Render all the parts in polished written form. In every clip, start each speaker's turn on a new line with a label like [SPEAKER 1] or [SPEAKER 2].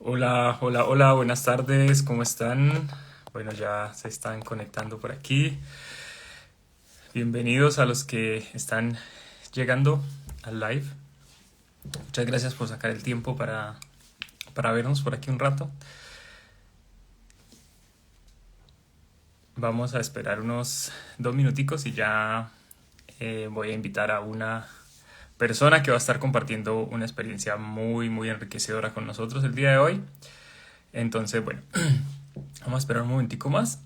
[SPEAKER 1] Hola, hola, hola, buenas tardes, ¿cómo están? Bueno, ya se están conectando por aquí. Bienvenidos a los que están llegando al live. Muchas gracias por sacar el tiempo para vernos por aquí un rato. Vamos a esperar unos 2 minuticos y ya voy a invitar a una persona que va a estar compartiendo una experiencia muy, muy enriquecedora con nosotros el día de hoy. Entonces, bueno, vamos a esperar un momentico más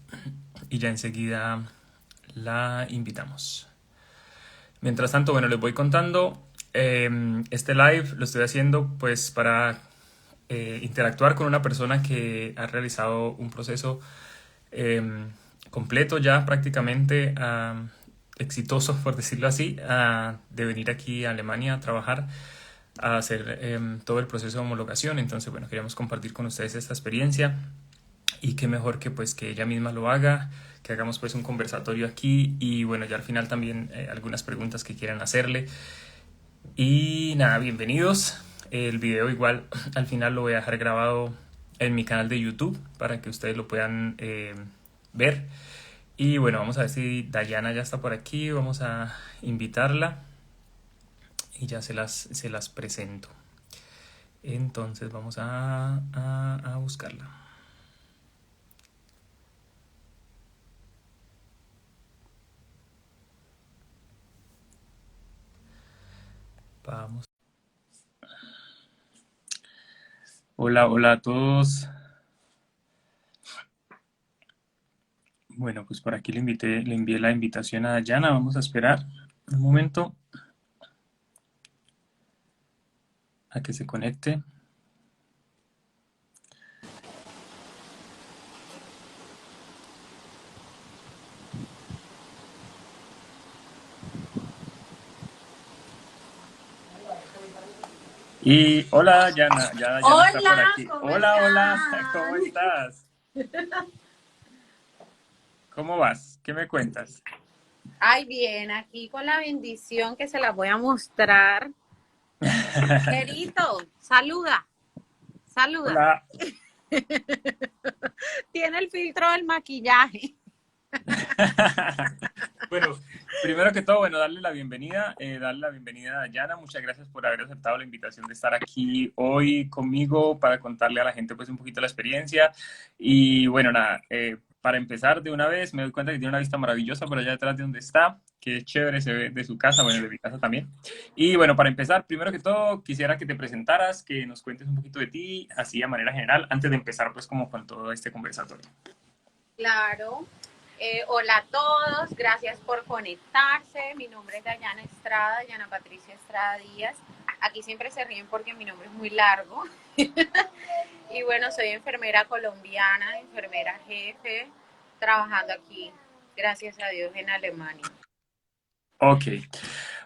[SPEAKER 1] y ya enseguida la invitamos. Mientras tanto, bueno, les voy contando. Este live lo estoy haciendo pues para interactuar con una persona que ha realizado un proceso eh, completo ya prácticamente exitoso, por decirlo así, de venir aquí a Alemania a trabajar, a hacer todo el proceso de homologación. Entonces, bueno, queríamos compartir con ustedes esta experiencia y qué mejor que pues que ella misma lo haga, que hagamos pues un conversatorio aquí y bueno, ya al final también algunas preguntas que quieran hacerle. Y nada, bienvenidos. El video igual al final lo voy a dejar grabado en mi canal de YouTube para que ustedes lo puedan ver. Y bueno, vamos a ver si Dayana ya está por aquí, vamos a invitarla y ya se las presento. Entonces vamos a buscarla. Vamos. Hola, hola a todos. Bueno, pues por aquí le envié la invitación a Dayana. Vamos a esperar un momento a que se conecte. Y hola, Dayana, ya Dayana está por
[SPEAKER 2] Hola,
[SPEAKER 1] aquí.
[SPEAKER 2] ¿cómo
[SPEAKER 1] Hola, hola, ¿cómo
[SPEAKER 2] están?
[SPEAKER 1] estás? ¿Cómo vas? ¿Qué me cuentas?
[SPEAKER 2] Ay, bien, aquí con la bendición que se la voy a mostrar. Querido, saluda, saluda.
[SPEAKER 1] Hola.
[SPEAKER 2] Tiene el filtro del maquillaje.
[SPEAKER 1] Bueno, primero que todo, bueno, darle la bienvenida a Dayana. Muchas gracias por haber aceptado la invitación de estar aquí hoy conmigo para contarle a la gente pues un poquito la experiencia. Y bueno, nada, para empezar de una vez, me doy cuenta que tiene una vista maravillosa por allá detrás de donde está, que es chévere, se ve de su casa, bueno, de mi casa también. Y bueno, para empezar, primero que todo, quisiera que te presentaras, que nos cuentes un poquito de ti, así de manera general, antes de empezar pues como con todo este conversatorio.
[SPEAKER 2] Claro. Hola a todos, gracias por conectarse. Mi nombre es Dayana Estrada, Dayana Patricia Estrada Díaz. Aquí siempre se ríen porque mi nombre es muy largo. Y bueno, soy enfermera colombiana, enfermera jefe, trabajando aquí, gracias a Dios, en Alemania.
[SPEAKER 1] Ok.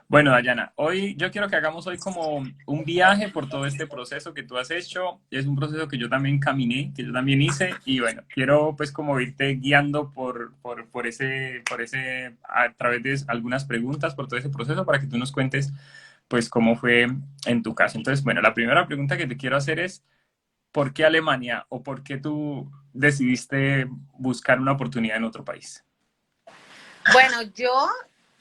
[SPEAKER 1] Bueno, Dayana, hoy yo quiero que hagamos hoy como un viaje por todo este proceso que tú has hecho. Es un proceso que yo también caminé, que yo también hice y bueno, quiero pues como irte guiando por ese, a través de algunas preguntas, por todo ese proceso para que tú nos cuentes pues cómo fue en tu caso. Entonces, bueno, la primera pregunta que te quiero hacer es, ¿por qué Alemania o por qué tú decidiste buscar una oportunidad en otro país?
[SPEAKER 2] Bueno,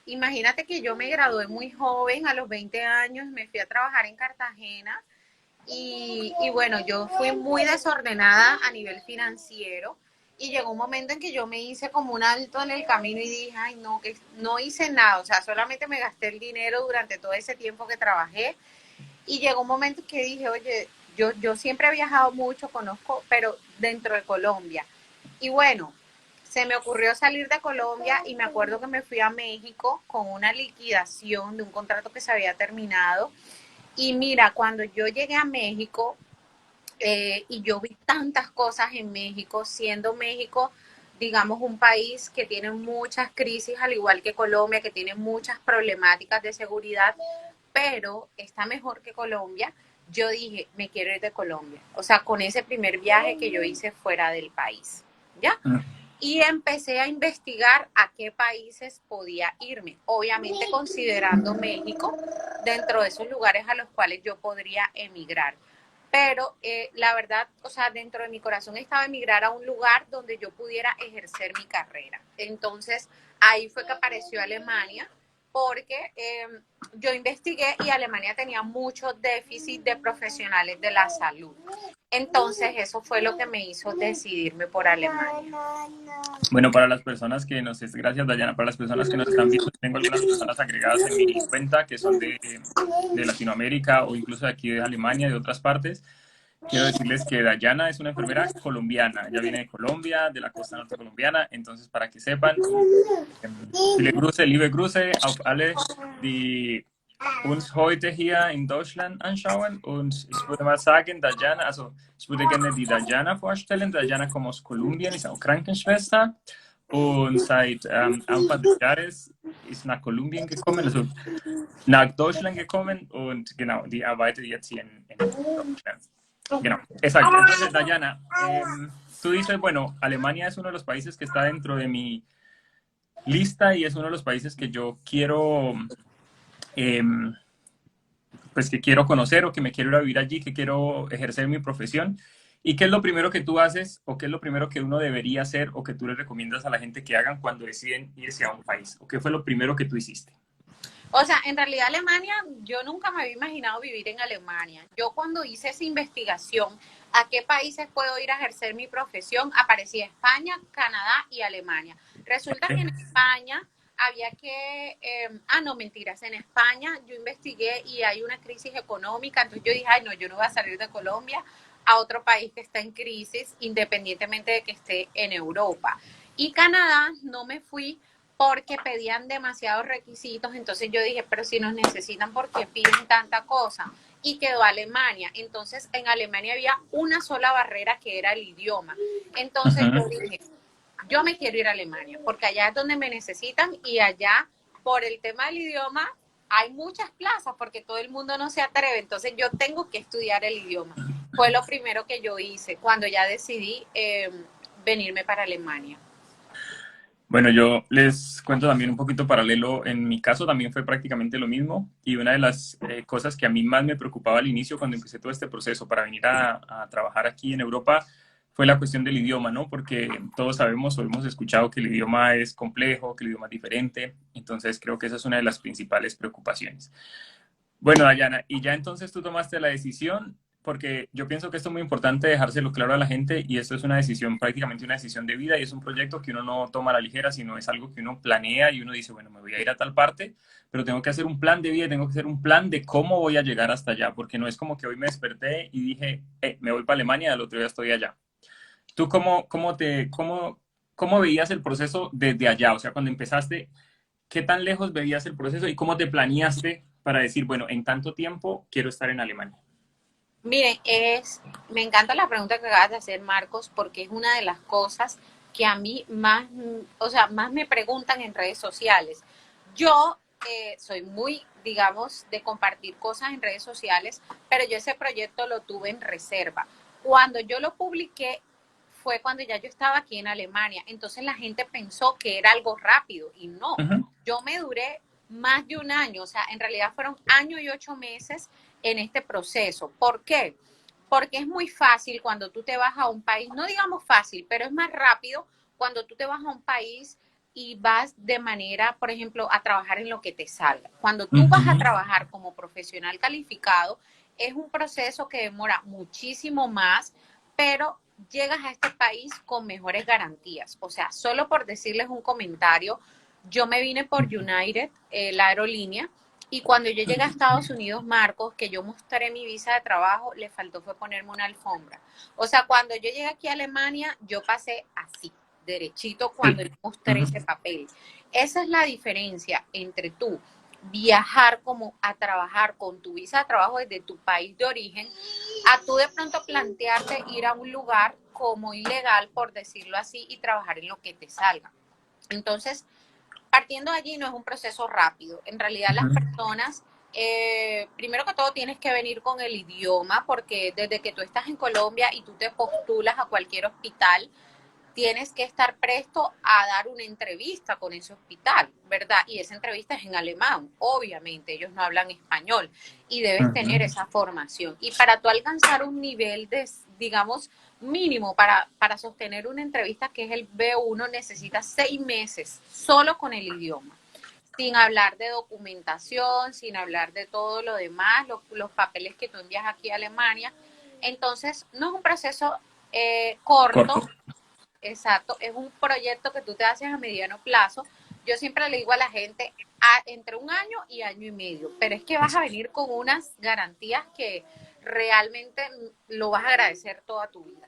[SPEAKER 2] imagínate que yo me gradué muy joven, a los 20 años, me fui a trabajar en Cartagena y bueno, yo fui muy desordenada a nivel financiero y llegó un momento en que yo me hice como un alto en el camino y dije, ay, no, que no hice nada, o sea, solamente me gasté el dinero durante todo ese tiempo que trabajé y llegó un momento que dije, oye, yo siempre he viajado mucho, conozco, pero dentro de Colombia. Y bueno, se me ocurrió salir de Colombia y me acuerdo que me fui a México con una liquidación de un contrato que se había terminado. Y mira, cuando yo llegué a México y yo vi tantas cosas en México, siendo México, digamos, un país que tiene muchas crisis, al igual que Colombia, que tiene muchas problemáticas de seguridad, pero está mejor que Colombia. Yo dije, me quiero ir de Colombia. O sea, con ese primer viaje que yo hice fuera del país. ¿Ya? Y empecé a investigar a qué países podía irme, obviamente considerando México dentro de esos lugares a los cuales yo podría emigrar. pero la verdad, o sea, dentro de mi corazón estaba emigrar a un lugar donde yo pudiera ejercer mi carrera. Entonces, ahí fue que apareció Alemania, porque yo investigué y Alemania tenía mucho déficit de profesionales de la salud. Entonces, eso fue lo que me hizo decidirme por Alemania.
[SPEAKER 1] Bueno, para las personas que nos, gracias Dayana, para las personas que nos están viendo, tengo algunas personas agregadas en mi cuenta que son de Latinoamérica o incluso de aquí de Alemania, de otras partes. Quiero decirles que Dayana es una enfermera colombiana, ella viene de Colombia, de la costa norte colombiana, entonces para que sepan, viele Grüße, liebe Grüße auf alle, die uns heute hier in Deutschland anschauen. Und ich würde mal sagen, Dajana, also ich würde gerne die Dajana vorstellen. Dajana kommt aus Kolumbien, ist auch Krankenschwester und seit Anfang des Jahres ist nach Kolumbien gekommen, also nach Deutschland gekommen und genau, die arbeitet jetzt hier in Deutschland. Genau, exacto. Entonces, Dayana, tú dices, bueno, Alemania es uno de los países que está dentro de mi lista y es uno de los países que yo quiero pues que quiero conocer o que me quiero ir a vivir allí, que quiero ejercer mi profesión. ¿Y qué es lo primero que tú haces o qué es lo primero que uno debería hacer o que tú le recomiendas a la gente que hagan cuando deciden irse a un país? ¿O qué fue lo primero que tú hiciste?
[SPEAKER 2] O sea, en realidad Alemania, yo nunca me había imaginado vivir en Alemania. Yo cuando hice esa investigación, a qué países puedo ir a ejercer mi profesión, aparecía España, Canadá y Alemania. Resulta que en España había que, no mentiras, en España yo investigué y hay una crisis económica, entonces yo dije, ay no, yo no voy a salir de Colombia a otro país que está en crisis, independientemente de que esté en Europa. Y Canadá no me fui porque pedían demasiados requisitos, entonces yo dije, pero si nos necesitan, ¿por qué piden tanta cosa? Y quedó Alemania. Entonces en Alemania había una sola barrera que era el idioma. Entonces yo dije, yo me quiero ir a Alemania, porque allá es donde me necesitan y allá, por el tema del idioma, hay muchas plazas porque todo el mundo no se atreve, entonces yo tengo que estudiar el idioma. Fue lo primero que yo hice cuando ya decidí venirme para Alemania.
[SPEAKER 1] Bueno, yo les cuento también un poquito paralelo. En mi caso también fue prácticamente lo mismo y una de las cosas que a mí más me preocupaba al inicio cuando empecé todo este proceso para venir a trabajar aquí en Europa fue la cuestión del idioma, ¿no? Porque todos sabemos o hemos escuchado que el idioma es complejo, que el idioma es diferente. Entonces creo que esa es una de las principales preocupaciones. Bueno, Dayana, y ya entonces tú tomaste la decisión, porque yo pienso que esto es muy importante dejárselo claro a la gente y esto es una decisión, prácticamente una decisión de vida y es un proyecto que uno no toma a la ligera, sino es algo que uno planea y uno dice, bueno, me voy a ir a tal parte, pero tengo que hacer un plan de vida, tengo que hacer un plan de cómo voy a llegar hasta allá, porque no es como que hoy me desperté y dije, me voy para Alemania y al otro día estoy allá. ¿Tú cómo veías el proceso desde allá? O sea, cuando empezaste, ¿qué tan lejos veías el proceso y cómo te planeaste para decir, bueno, en tanto tiempo quiero estar en Alemania?
[SPEAKER 2] Miren, me encanta la pregunta que acabas de hacer, Marcos, porque es una de las cosas que a mí más, o sea, más me preguntan en redes sociales. Yo soy muy, digamos, de compartir cosas en redes sociales, pero yo ese proyecto lo tuve en reserva. Cuando yo lo publiqué fue cuando ya yo estaba aquí en Alemania, entonces la gente pensó que era algo rápido y no,
[SPEAKER 1] Uh -huh.
[SPEAKER 2] yo me duré más de un año, o sea, en realidad fueron año y 8 meses en este proceso. ¿Por qué? Porque es muy fácil cuando tú te vas a un país, no digamos fácil, pero es más rápido cuando tú te vas a un país y vas de manera, por ejemplo, a trabajar en lo que te salga. Cuando tú vas a trabajar como profesional calificado, es un proceso que demora muchísimo más, pero llegas a este país con mejores garantías. O sea, solo por decirles un comentario, yo me vine por United, la aerolínea, y cuando yo llegué a Estados Unidos, Marcos, que yo mostré mi visa de trabajo, le faltó fue ponerme una alfombra. O sea, cuando yo llegué aquí a Alemania, yo pasé así, derechito, cuando yo mostré ese papel. Esa es la diferencia entre tú viajar como a trabajar con tu visa de trabajo desde tu país de origen, a tú de pronto plantearte ir a un lugar como ilegal, por decirlo así, y trabajar en lo que te salga. Entonces, partiendo de allí no es un proceso rápido. En realidad las personas, primero que todo tienes que venir con el idioma, porque desde que tú estás en Colombia y tú te postulas a cualquier hospital, tienes que estar presto a dar una entrevista con ese hospital, ¿verdad? Y esa entrevista es en alemán, obviamente, ellos no hablan español y debes tener
[SPEAKER 1] Ujú.
[SPEAKER 2] esa formación. Y para tú alcanzar un nivel de, digamos, mínimo para sostener una entrevista que es el B1, necesitas 6 meses solo con el idioma, sin hablar de documentación, sin hablar de todo lo demás, los papeles que tú envías aquí a Alemania. Entonces, no es un proceso
[SPEAKER 1] Corto.
[SPEAKER 2] corto, exacto, es un proyecto que tú te haces a mediano plazo. Yo siempre le digo a la gente, entre 1 año y 1 año y medio, pero es que vas a venir con unas garantías que realmente lo vas a agradecer toda tu vida.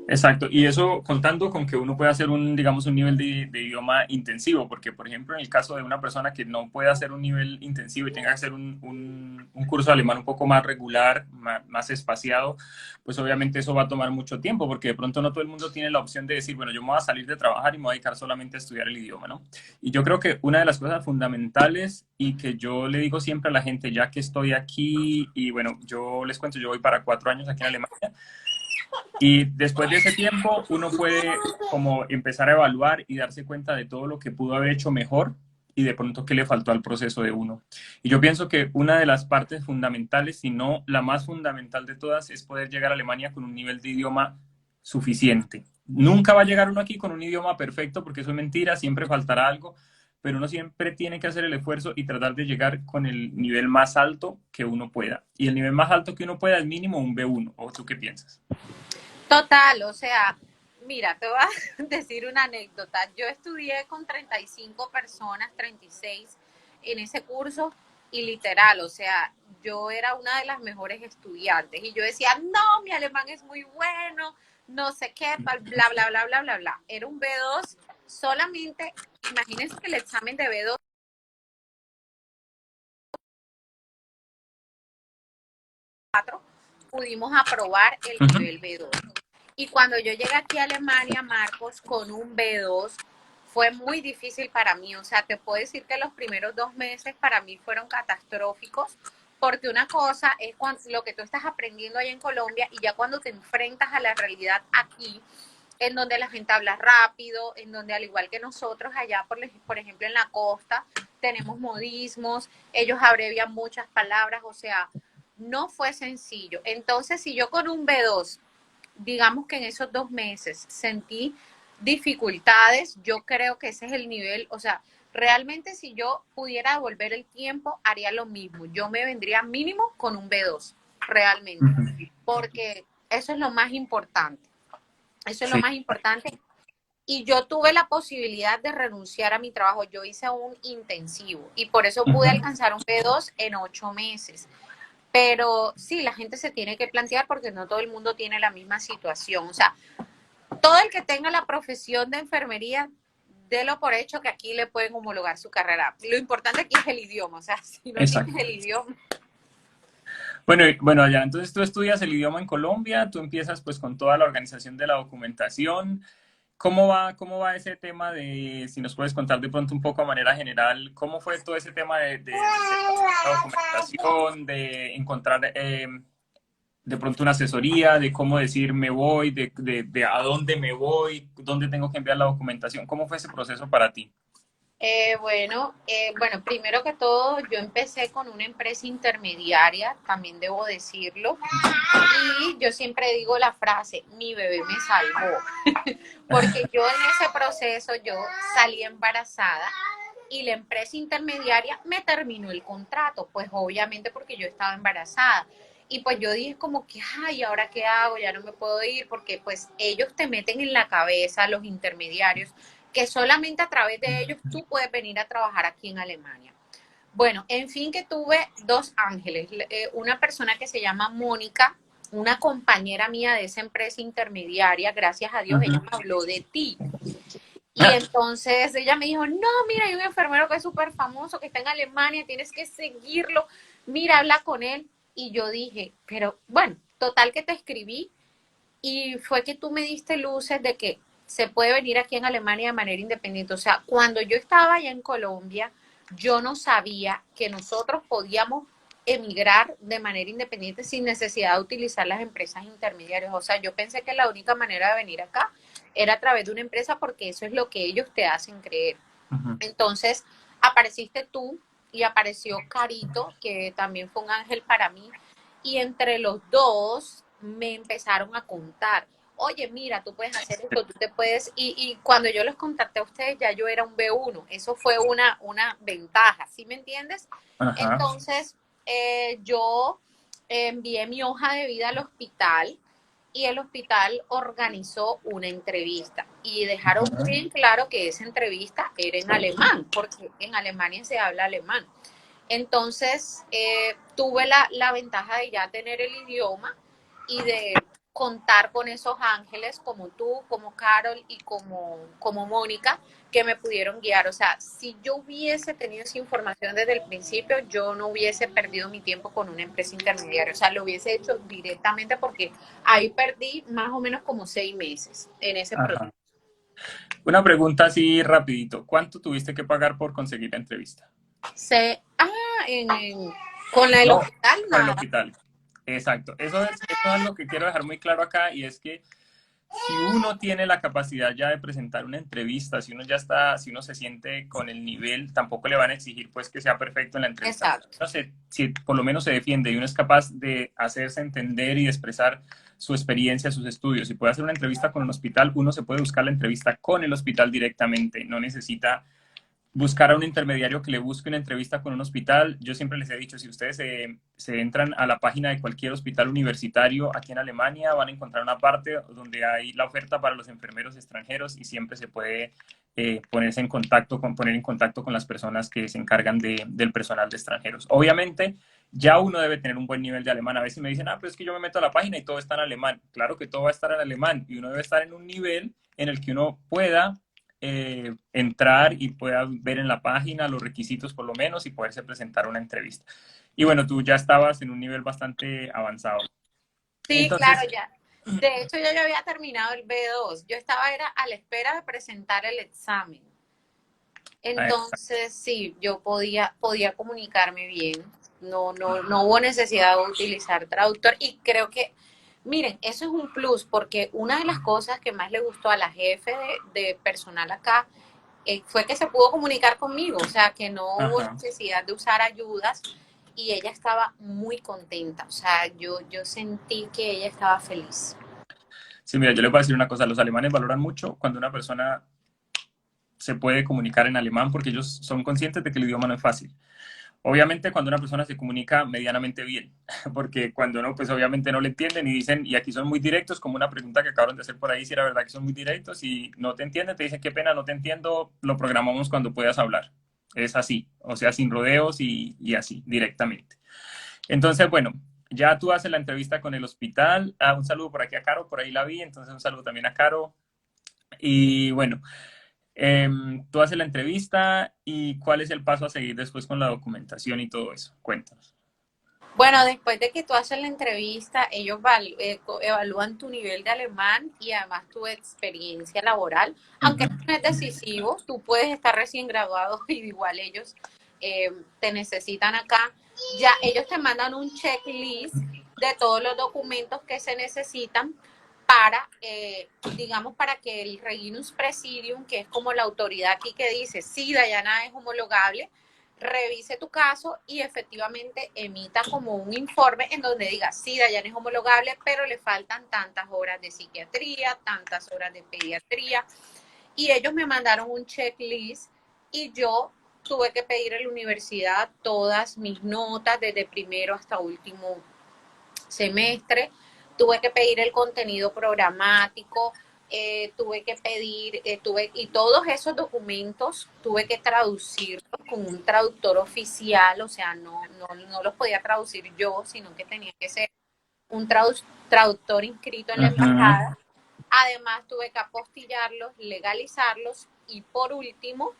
[SPEAKER 1] Exacto, y eso contando con que uno puede hacer un, digamos, un nivel de idioma intensivo, porque por ejemplo en el caso de una persona que no puede hacer un nivel intensivo y tenga que hacer un curso de alemán un poco más regular, más espaciado, pues obviamente eso va a tomar mucho tiempo, porque de pronto no todo el mundo tiene la opción de decir, bueno, yo me voy a salir de trabajar y me voy a dedicar solamente a estudiar el idioma, ¿no? Y yo creo que una de las cosas fundamentales y que yo le digo siempre a la gente, ya que estoy aquí, y bueno, yo les cuento, yo voy para 4 años aquí en Alemania, y después de ese tiempo, uno puede como empezar a evaluar y darse cuenta de todo lo que pudo haber hecho mejor y de pronto qué le faltó al proceso de uno. Y yo pienso que una de las partes fundamentales, si no la más fundamental de todas, es poder llegar a Alemania con un nivel de idioma suficiente. Nunca va a llegar uno aquí con un idioma perfecto, porque eso es mentira, siempre faltará algo, pero uno siempre tiene que hacer el esfuerzo y tratar de llegar con el nivel más alto que uno pueda. Y el nivel más alto que uno pueda es mínimo un B1. ¿O tú qué piensas?
[SPEAKER 2] Total, o sea, mira, te voy a decir una anécdota. Yo estudié con 35 personas, 36 en ese curso y literal, o sea, yo era una de las mejores estudiantes y yo decía, no, mi alemán es muy bueno, no sé qué, bla, bla, bla, bla, bla, bla. Era un B2 solamente, imagínense que el examen de B2 pudimos aprobar el
[SPEAKER 1] Uh -huh.
[SPEAKER 2] nivel B2. Y cuando yo llegué aquí a Alemania, Marcos, con un B2, fue muy difícil para mí. O sea, te puedo decir que los primeros 2 meses para mí fueron catastróficos, porque una cosa es cuando, lo que tú estás aprendiendo allá en Colombia y ya cuando te enfrentas a la realidad aquí, en donde la gente habla rápido, en donde al igual que nosotros allá, por ejemplo, en la costa, tenemos modismos, ellos abrevian muchas palabras, o sea, no fue sencillo. Entonces, si yo con un B2 digamos que en esos 2 meses sentí dificultades, yo creo que ese es el nivel, o sea, realmente si yo pudiera devolver el tiempo, haría lo mismo. Yo me vendría mínimo con un B2,
[SPEAKER 1] Uh
[SPEAKER 2] realmente,
[SPEAKER 1] -huh.
[SPEAKER 2] porque eso es lo más importante. Eso es lo
[SPEAKER 1] Sí.
[SPEAKER 2] más importante. Y yo tuve la posibilidad de renunciar a mi trabajo. Yo hice un intensivo y por eso
[SPEAKER 1] Uh
[SPEAKER 2] pude
[SPEAKER 1] -huh.
[SPEAKER 2] alcanzar un B2 en 8 meses. Pero sí, la gente se tiene que plantear porque no todo el mundo tiene la misma situación. O sea, todo el que tenga la profesión de enfermería, délo por hecho que aquí le pueden homologar su carrera. Lo importante aquí es el idioma. O sea, si no tienes
[SPEAKER 1] Exacto.
[SPEAKER 2] el idioma.
[SPEAKER 1] Bueno, bueno, allá, entonces tú estudias el idioma en Colombia, tú empiezas pues con toda la organización de la documentación. Cómo va ese tema de, si nos puedes contar de pronto un poco a manera general, cómo fue todo ese tema de conseguir la documentación, de encontrar de pronto una asesoría, de cómo decir me voy, de a dónde me voy, dónde tengo que enviar la documentación? ¿Cómo fue ese proceso para ti?
[SPEAKER 2] Bueno, primero que todo, yo empecé con una empresa intermediaria, también debo decirlo, y yo siempre digo la frase, mi bebé me salvó, porque yo en ese proceso yo salí embarazada y la empresa intermediaria me terminó el contrato, pues obviamente porque yo estaba embarazada. Y pues yo dije como que, ay, ¿ahora qué hago? Ya no me puedo ir porque pues ellos te meten en la cabeza, los intermediarios, que solamente a través de ellos tú puedes venir a trabajar aquí en Alemania. Bueno, en fin que tuve dos ángeles, una persona que se llama Mónica, una compañera mía de esa empresa intermediaria, gracias a Dios, ella
[SPEAKER 1] Ujú.
[SPEAKER 2] me habló de ti. Y entonces ella me dijo, no, mira, hay un enfermero que es súper famoso, que está en Alemania, tienes que seguirlo, mira, habla con él. Y yo dije, pero bueno, total que te escribí y fue que tú me diste luces de que se puede venir aquí en Alemania de manera independiente. O sea, cuando yo estaba allá en Colombia, yo no sabía que nosotros podíamos emigrar de manera independiente sin necesidad de utilizar las empresas intermediarias. O sea, yo pensé que la única manera de venir acá era a través de una empresa porque eso es lo que ellos te hacen creer.
[SPEAKER 1] Ujú.
[SPEAKER 2] Entonces, apareciste tú y apareció Carito, que también fue un ángel para mí, y entre los dos me empezaron a contar, oye, mira, tú puedes hacer esto, tú te puedes, y cuando yo los contacté a ustedes ya yo era un B1, eso fue una ventaja, ¿sí me entiendes?
[SPEAKER 1] Ajá.
[SPEAKER 2] Entonces, yo envié mi hoja de vida al hospital y el hospital organizó una entrevista y dejaron
[SPEAKER 1] Ajá.
[SPEAKER 2] bien claro que esa entrevista era en alemán, porque en Alemania se habla alemán. Entonces, tuve la ventaja de ya tener el idioma y de contar con esos ángeles como tú, como Carol y como Mónica, que me pudieron guiar. O sea, si yo hubiese tenido esa información desde el principio, yo no hubiese perdido mi tiempo con una empresa intermediaria. O sea, lo hubiese hecho directamente porque ahí perdí más o menos como 6 meses en ese proceso.
[SPEAKER 1] Ajá. Una pregunta así rapidito. ¿Cuánto tuviste que pagar por conseguir la entrevista?
[SPEAKER 2] Con la del
[SPEAKER 1] No,
[SPEAKER 2] hospital,
[SPEAKER 1] con el
[SPEAKER 2] nada.
[SPEAKER 1] hospital. Exacto. Eso es algo que quiero dejar muy claro acá y es que si uno tiene la capacidad ya de presentar una entrevista, si uno ya está, si uno se siente con el nivel, tampoco le van a exigir pues que sea perfecto en la entrevista.
[SPEAKER 2] Exacto.
[SPEAKER 1] Si por lo menos se defiende y uno es capaz de hacerse entender y de expresar su experiencia, sus estudios, y puede hacer una entrevista con un hospital, uno se puede buscar la entrevista con el hospital directamente, no necesita buscar a un intermediario que le busque una entrevista con un hospital. Yo siempre les he dicho, si ustedes se entran a la página de cualquier hospital universitario aquí en Alemania, van a encontrar una parte donde hay la oferta para los enfermeros extranjeros y siempre se puede poner en contacto con las personas que se encargan del personal de extranjeros. Obviamente, ya uno debe tener un buen nivel de alemán. A veces me dicen, pero es que yo me meto a la página y todo está en alemán. Claro que todo va a estar en alemán y uno debe estar en un nivel en el que uno pueda entrar y pueda ver en la página los requisitos por lo menos y poderse presentar una entrevista. Y bueno, tú ya estabas en un nivel bastante avanzado.
[SPEAKER 2] Sí, claro,
[SPEAKER 1] Entonces,
[SPEAKER 2] ya. De hecho, yo ya había terminado el B2. Yo estaba era a la espera de presentar el examen. Entonces, sí, yo podía comunicarme bien. No hubo necesidad de utilizar traductor. Y creo que, miren, eso es un plus, porque una de las cosas que más le gustó a la jefe de personal acá fue que se pudo comunicar conmigo. O sea, que no hubo
[SPEAKER 1] ajá.
[SPEAKER 2] necesidad de usar ayudas y ella estaba muy contenta. O sea, yo sentí que ella estaba feliz.
[SPEAKER 1] Sí, mira, yo les voy a decir una cosa, los alemanes valoran mucho cuando una persona se puede comunicar en alemán porque ellos son conscientes de que el idioma no es fácil. Obviamente cuando una persona se comunica medianamente bien, porque cuando no, pues obviamente no le entienden y dicen, y aquí son muy directos, como una pregunta que acabaron de hacer por ahí, si era verdad que son muy directos y no te entienden, te dicen, qué pena, no te entiendo, lo programamos cuando puedas hablar. Es así, o sea, sin rodeos y así, directamente. Entonces, bueno, ya tú haces la entrevista con el hospital. Un saludo por aquí a Caro, por ahí la vi, entonces un saludo también a Caro. Y bueno, tú haces la entrevista y cuál es el paso a seguir después con la documentación y todo eso. Cuéntanos.
[SPEAKER 2] Bueno, después de que tú haces la entrevista, ellos evalúan tu nivel de alemán y además tu experiencia laboral.
[SPEAKER 1] Uh
[SPEAKER 2] Aunque
[SPEAKER 1] -huh.
[SPEAKER 2] no es decisivo, tú puedes estar recién graduado y igual ellos te necesitan acá. Ya ellos te mandan un checklist de todos los documentos que se necesitan para, digamos, para que el Reginus Presidium, que es como la autoridad aquí que dice, sí, Dayana es homologable, revise tu caso y efectivamente emita como un informe en donde diga, sí, Dayana es homologable, pero le faltan tantas horas de psiquiatría, tantas horas de pediatría. Y ellos me mandaron un checklist y yo tuve que pedir a la universidad todas mis notas desde primero hasta último semestre, tuve que pedir el contenido programático, tuve que pedir, y todos esos documentos tuve que traducirlos con un traductor oficial, o sea, no los podía traducir yo, sino que tenía que ser un traductor inscrito en
[SPEAKER 1] Uh
[SPEAKER 2] la
[SPEAKER 1] -huh.
[SPEAKER 2] embajada. Además, tuve que apostillarlos, legalizarlos y por último,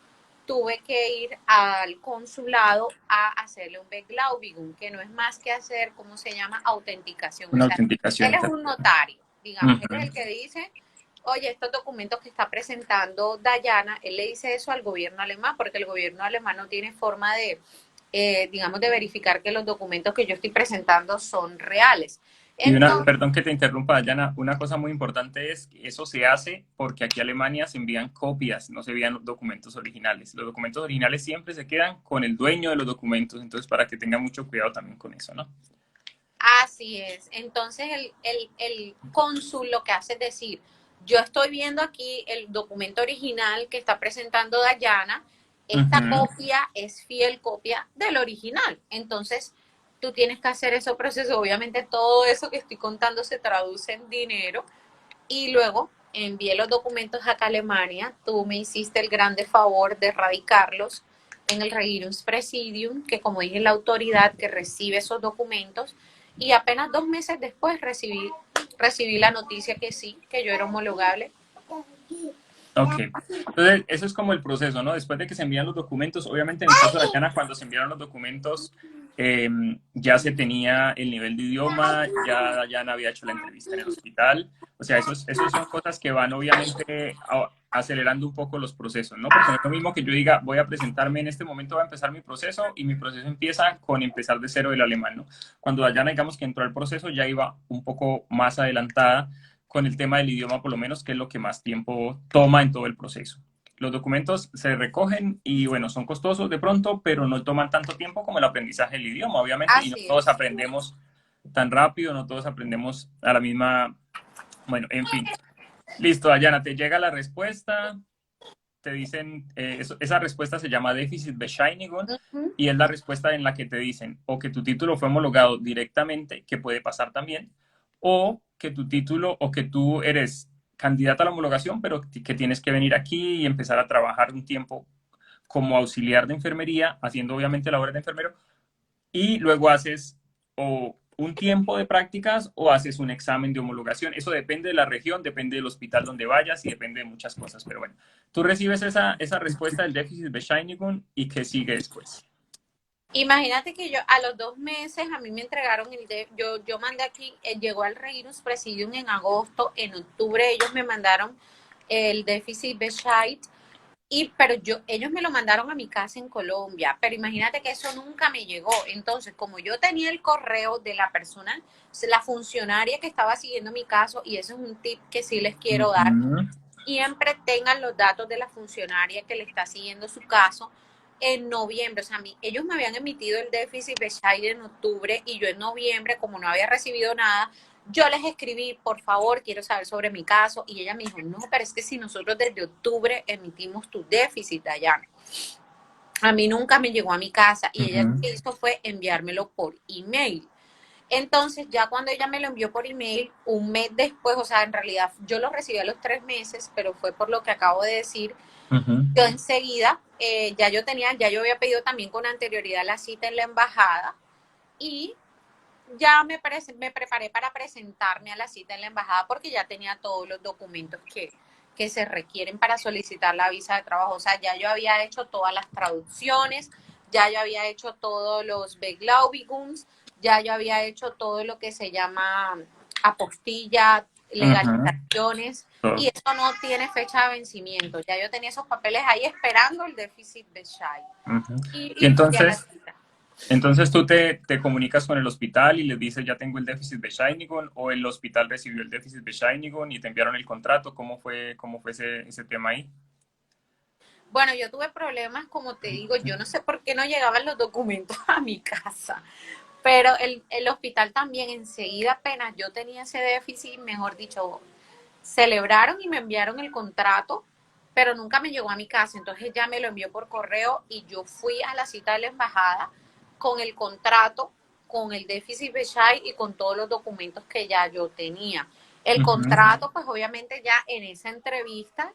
[SPEAKER 2] tuve que ir al consulado a hacerle un Beglaubigung, que no es más que hacer, ¿cómo se llama? Autenticación. O
[SPEAKER 1] Una
[SPEAKER 2] sea, él
[SPEAKER 1] autenticación.
[SPEAKER 2] es un notario,
[SPEAKER 1] Uh
[SPEAKER 2] digamos, él es
[SPEAKER 1] -huh.
[SPEAKER 2] el que dice, oye, estos documentos que está presentando Dayana, él le dice eso al gobierno alemán, porque el gobierno alemán no tiene forma de, digamos, de verificar que los documentos que yo estoy presentando son reales.
[SPEAKER 1] Y una, perdón que te interrumpa, Dayana, una cosa muy importante es que eso se hace porque aquí a Alemania se envían copias, no se envían documentos originales. Los documentos originales siempre se quedan con el dueño de los documentos, entonces para que tengan mucho cuidado también con eso, ¿no?
[SPEAKER 2] Así es. Entonces el cónsul lo que hace es decir, yo estoy viendo aquí el documento original que está presentando Dayana, esta
[SPEAKER 1] Ujú.
[SPEAKER 2] copia es fiel copia del original. Entonces tú tienes que hacer ese proceso. Obviamente todo eso que estoy contando se traduce en dinero y luego envié los documentos acá a Alemania. Tú me hiciste el grande favor de radicarlos en el Regierungspresidium, que como dije es la autoridad que recibe esos documentos, y apenas 2 meses después recibí la noticia que sí, que yo era homologable.
[SPEAKER 1] Ok, entonces eso es como el proceso, ¿no? Después de que se envían los documentos, obviamente en el caso de Dayana, cuando se enviaron los documentos, ya se tenía el nivel de idioma, ya Dayana había hecho la entrevista en el hospital, o sea, esos son cosas que van obviamente acelerando un poco los procesos, ¿no? Porque no es lo mismo que yo diga, voy a presentarme en este momento, voy a empezar mi proceso y mi proceso empieza con empezar de cero el alemán, ¿no? Cuando Dayana, digamos que entró al proceso, ya iba un poco más adelantada con el tema del idioma, por lo menos, que es lo que más tiempo toma en todo el proceso. Los documentos se recogen y, bueno, son costosos de pronto, pero no toman tanto tiempo como el aprendizaje del idioma, obviamente, y no
[SPEAKER 2] Así
[SPEAKER 1] todos
[SPEAKER 2] es.
[SPEAKER 1] aprendemos tan rápido, no todos aprendemos a la misma, bueno, en fin. Listo, Dayana, te llega la respuesta, te dicen, esa respuesta se llama déficit Bescheinigung
[SPEAKER 2] Uh -huh.
[SPEAKER 1] y es la respuesta en la que te dicen o que tu título fue homologado directamente, que puede pasar también, o que tu título o que tú eres candidata a la homologación, pero que tienes que venir aquí y empezar a trabajar un tiempo como auxiliar de enfermería, haciendo obviamente labores de enfermero, y luego haces o un tiempo de prácticas o haces un examen de homologación. Eso depende de la región, depende del hospital donde vayas y depende de muchas cosas. Pero bueno, tú recibes esa respuesta del déficit Bescheinigung y qué sigue después.
[SPEAKER 2] Imagínate que yo a los 2 meses a mí me entregaron yo mandé aquí, llegó al Regierungspresidium en agosto, en octubre ellos me mandaron el déficit Bescheid. Pero ellos me lo mandaron a mi casa en Colombia, pero imagínate que eso nunca me llegó. Entonces, como yo tenía el correo de la persona, la funcionaria que estaba siguiendo mi caso, y eso es un tip que sí les
[SPEAKER 1] Uh
[SPEAKER 2] quiero dar,
[SPEAKER 1] -huh.
[SPEAKER 2] siempre tengan los datos de la funcionaria que le está siguiendo su caso en noviembre. O sea, ellos me habían emitido el déficit Bescheid en octubre y yo en noviembre, como no había recibido nada, yo les escribí, por favor, quiero saber sobre mi caso. Y ella me dijo, no, pero es que si nosotros desde octubre emitimos tu déficit allá. A mí nunca me llegó a mi casa y
[SPEAKER 1] Uh
[SPEAKER 2] ella lo
[SPEAKER 1] -huh.
[SPEAKER 2] que hizo fue enviármelo por email. Entonces, ya cuando ella me lo envió por email, un mes después, o sea, en realidad yo lo recibí a los 3 meses, pero fue por lo que acabo de decir,
[SPEAKER 1] Uh -huh.
[SPEAKER 2] yo enseguida, ya yo había pedido también con anterioridad la cita en la embajada y ya me preparé para presentarme a la cita en la embajada porque ya tenía todos los documentos que se requieren para solicitar la visa de trabajo. O sea, ya yo había hecho todas las traducciones, ya yo había hecho todos los Beglaubigungen, ya yo había hecho todo lo que se llama apostilla,
[SPEAKER 1] Uh -huh.
[SPEAKER 2] legalizaciones, y eso no tiene fecha de vencimiento. Ya yo tenía esos papeles ahí esperando el déficit de Shai.
[SPEAKER 1] Uh -huh. Y
[SPEAKER 2] Y fui a la cita.
[SPEAKER 1] entonces tú te comunicas con el hospital y les dices, ya tengo el déficit Bescheinigung, o el hospital recibió el déficit Bescheinigung y te enviaron el contrato. Cómo fue ese tema ahí?
[SPEAKER 2] Bueno, yo tuve problemas, como te digo, yo no sé por qué no llegaban los documentos a mi casa, pero el hospital también enseguida apenas yo tenía ese déficit, mejor dicho, celebraron y me enviaron el contrato, pero nunca me llegó a mi casa, entonces ya me lo envió por correo y yo fui a la cita de la embajada con el contrato, con el déficit Bechai y con todos los documentos que ya yo tenía. El
[SPEAKER 1] Uh -huh.
[SPEAKER 2] contrato, pues obviamente ya en esa entrevista,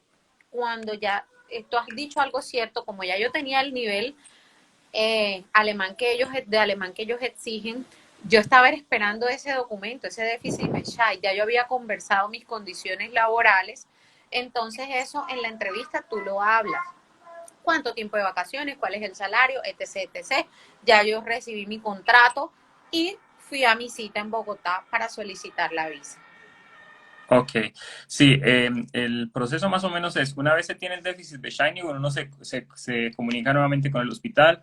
[SPEAKER 2] cuando ya tú has dicho algo cierto, como ya yo tenía el nivel de alemán que ellos exigen, yo estaba esperando ese documento, ese déficit Bechai, ya yo había conversado mis condiciones laborales, entonces eso en la entrevista tú lo hablas. ¿Cuánto tiempo de vacaciones? ¿Cuál es el salario? Etc, etc. Ya yo recibí mi contrato y fui a mi cita en Bogotá para solicitar la visa.
[SPEAKER 1] Ok, sí, el proceso más o menos es, una vez se tiene el déficit de Shiny, bueno, uno se comunica nuevamente con el hospital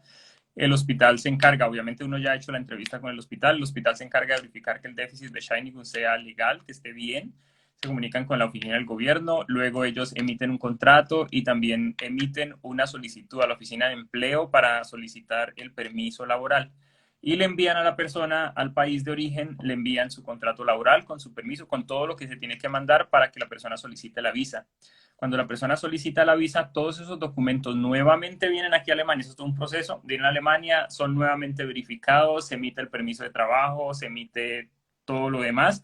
[SPEAKER 1] El hospital se encarga, obviamente uno ya ha hecho la entrevista con el hospital se encarga de verificar que el déficit de Shining sea legal, que esté bien, se comunican con la oficina del gobierno, luego ellos emiten un contrato y también emiten una solicitud a la oficina de empleo para solicitar el permiso laboral. Y le envían a la persona al país de origen, le envían su contrato laboral con su permiso, con todo lo que se tiene que mandar para que la persona solicite la visa. Cuando la persona solicita la visa, todos esos documentos nuevamente vienen aquí a Alemania. Eso es todo un proceso. Vienen a Alemania, son nuevamente verificados, se emite el permiso de trabajo, se emite todo lo demás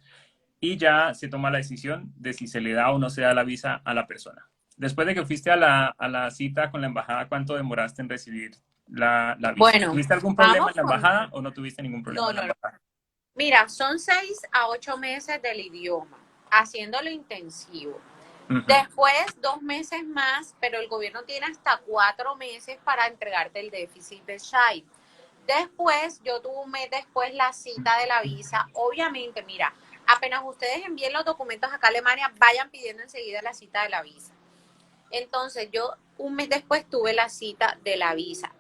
[SPEAKER 1] y ya se toma la decisión de si se le da o no se da la visa a la persona. Después de que fuiste a la cita con la embajada, ¿cuánto demoraste en recibir la visa?
[SPEAKER 2] Bueno,
[SPEAKER 1] ¿Tuviste algún problema
[SPEAKER 2] vamos
[SPEAKER 1] en la
[SPEAKER 2] con...
[SPEAKER 1] embajada o no tuviste ningún problema
[SPEAKER 2] No,
[SPEAKER 1] en la
[SPEAKER 2] no, no.
[SPEAKER 1] embajada?
[SPEAKER 2] Mira, son 6 a 8 meses del idioma, haciéndolo intensivo.
[SPEAKER 1] Uh -huh.
[SPEAKER 2] Después, 2 meses más, pero el gobierno tiene hasta 4 meses para entregarte el déficit de SHAI. Después, yo tuve un mes después la cita de la visa. Obviamente, mira, apenas ustedes envíen los documentos acá a Alemania, vayan pidiendo enseguida la cita de la visa. Entonces, yo un mes después tuve la cita de la visa.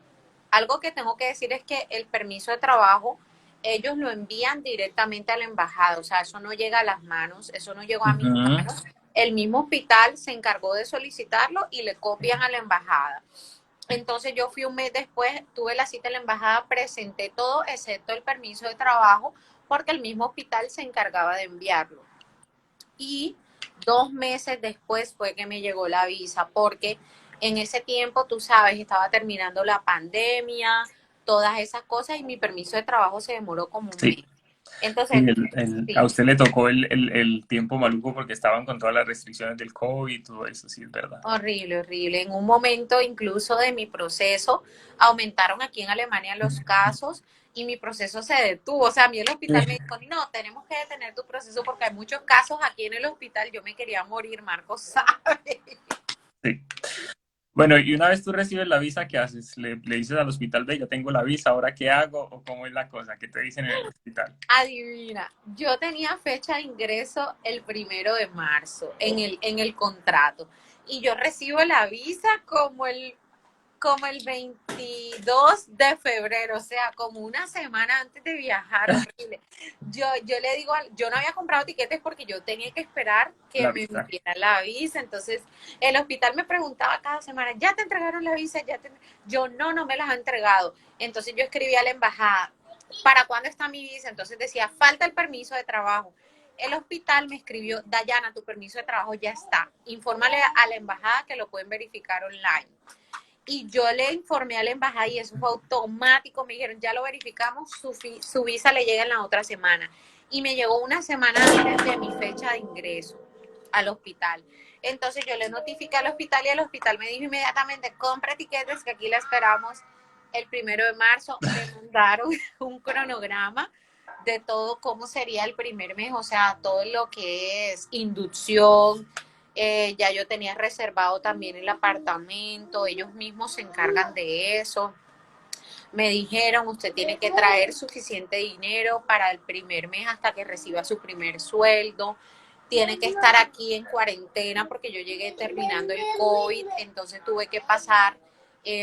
[SPEAKER 2] Algo que tengo que decir es que el permiso de trabajo, ellos lo envían directamente a la embajada, o sea, eso no llega a las manos, eso no llegó
[SPEAKER 1] Uh
[SPEAKER 2] a mis
[SPEAKER 1] -huh.
[SPEAKER 2] manos. El mismo hospital se encargó de solicitarlo y le copian a la embajada. Entonces yo fui un mes después, tuve la cita en la embajada, presenté todo excepto el permiso de trabajo porque el mismo hospital se encargaba de enviarlo. Y 2 meses después fue que me llegó la visa porque en ese tiempo, tú sabes, estaba terminando la pandemia, todas esas cosas y mi permiso de trabajo se demoró como un
[SPEAKER 1] Sí.
[SPEAKER 2] mes. Entonces,
[SPEAKER 1] Sí, a
[SPEAKER 2] sí,
[SPEAKER 1] usted le tocó el tiempo maluco porque estaban con todas las restricciones del COVID y todo eso, sí, es verdad.
[SPEAKER 2] horrible, horrible. En un momento incluso de mi proceso aumentaron aquí en Alemania los casos y mi proceso se detuvo. O sea, a mí el
[SPEAKER 1] Sí.
[SPEAKER 2] hospital me dijo, no, tenemos que detener tu proceso porque hay muchos casos aquí en el hospital. Yo me quería morir, Marcos, ¿sabe?
[SPEAKER 1] Sí. Bueno, y una vez tú recibes la visa, ¿qué haces? Le dices al hospital, ve, ya tengo la visa, ¿ahora qué hago? ¿O cómo es la cosa? ¿Qué te dicen en el hospital?
[SPEAKER 2] Adivina, yo tenía fecha de ingreso el 1 de marzo en el contrato y yo recibo la visa como el 22 de febrero, o sea, como una semana antes de viajar, horrible. Yo le digo, yo no había comprado tiquetes porque yo tenía que esperar que
[SPEAKER 1] La
[SPEAKER 2] me
[SPEAKER 1] visa.
[SPEAKER 2] enviaran la visa, entonces el hospital me preguntaba cada semana, ¿ya te entregaron la visa? Yo no, no me las han entregado. Entonces yo escribí a la embajada, ¿para cuándo está mi visa? Entonces decía, falta el permiso de trabajo. El hospital me escribió, Dayana, tu permiso de trabajo ya está. Infórmale a la embajada que lo pueden verificar online. Y yo le informé a la embajada y eso fue automático. Me dijeron, ya lo verificamos, su visa le llega en la otra semana. Y me llegó una semana antes de mi fecha de ingreso al hospital. Entonces yo le notifiqué al hospital y el hospital me dijo inmediatamente, compre etiquetas que aquí la esperamos el 1 de marzo. Me mandaron un cronograma de todo cómo sería el primer mes, o sea, todo lo que es inducción, ya yo tenía reservado también el apartamento, ellos mismos se encargan de eso. Me dijeron, usted tiene que traer suficiente dinero para el primer mes hasta que reciba su primer sueldo. Tiene que estar aquí en cuarentena porque yo llegué terminando el COVID, entonces tuve que pasar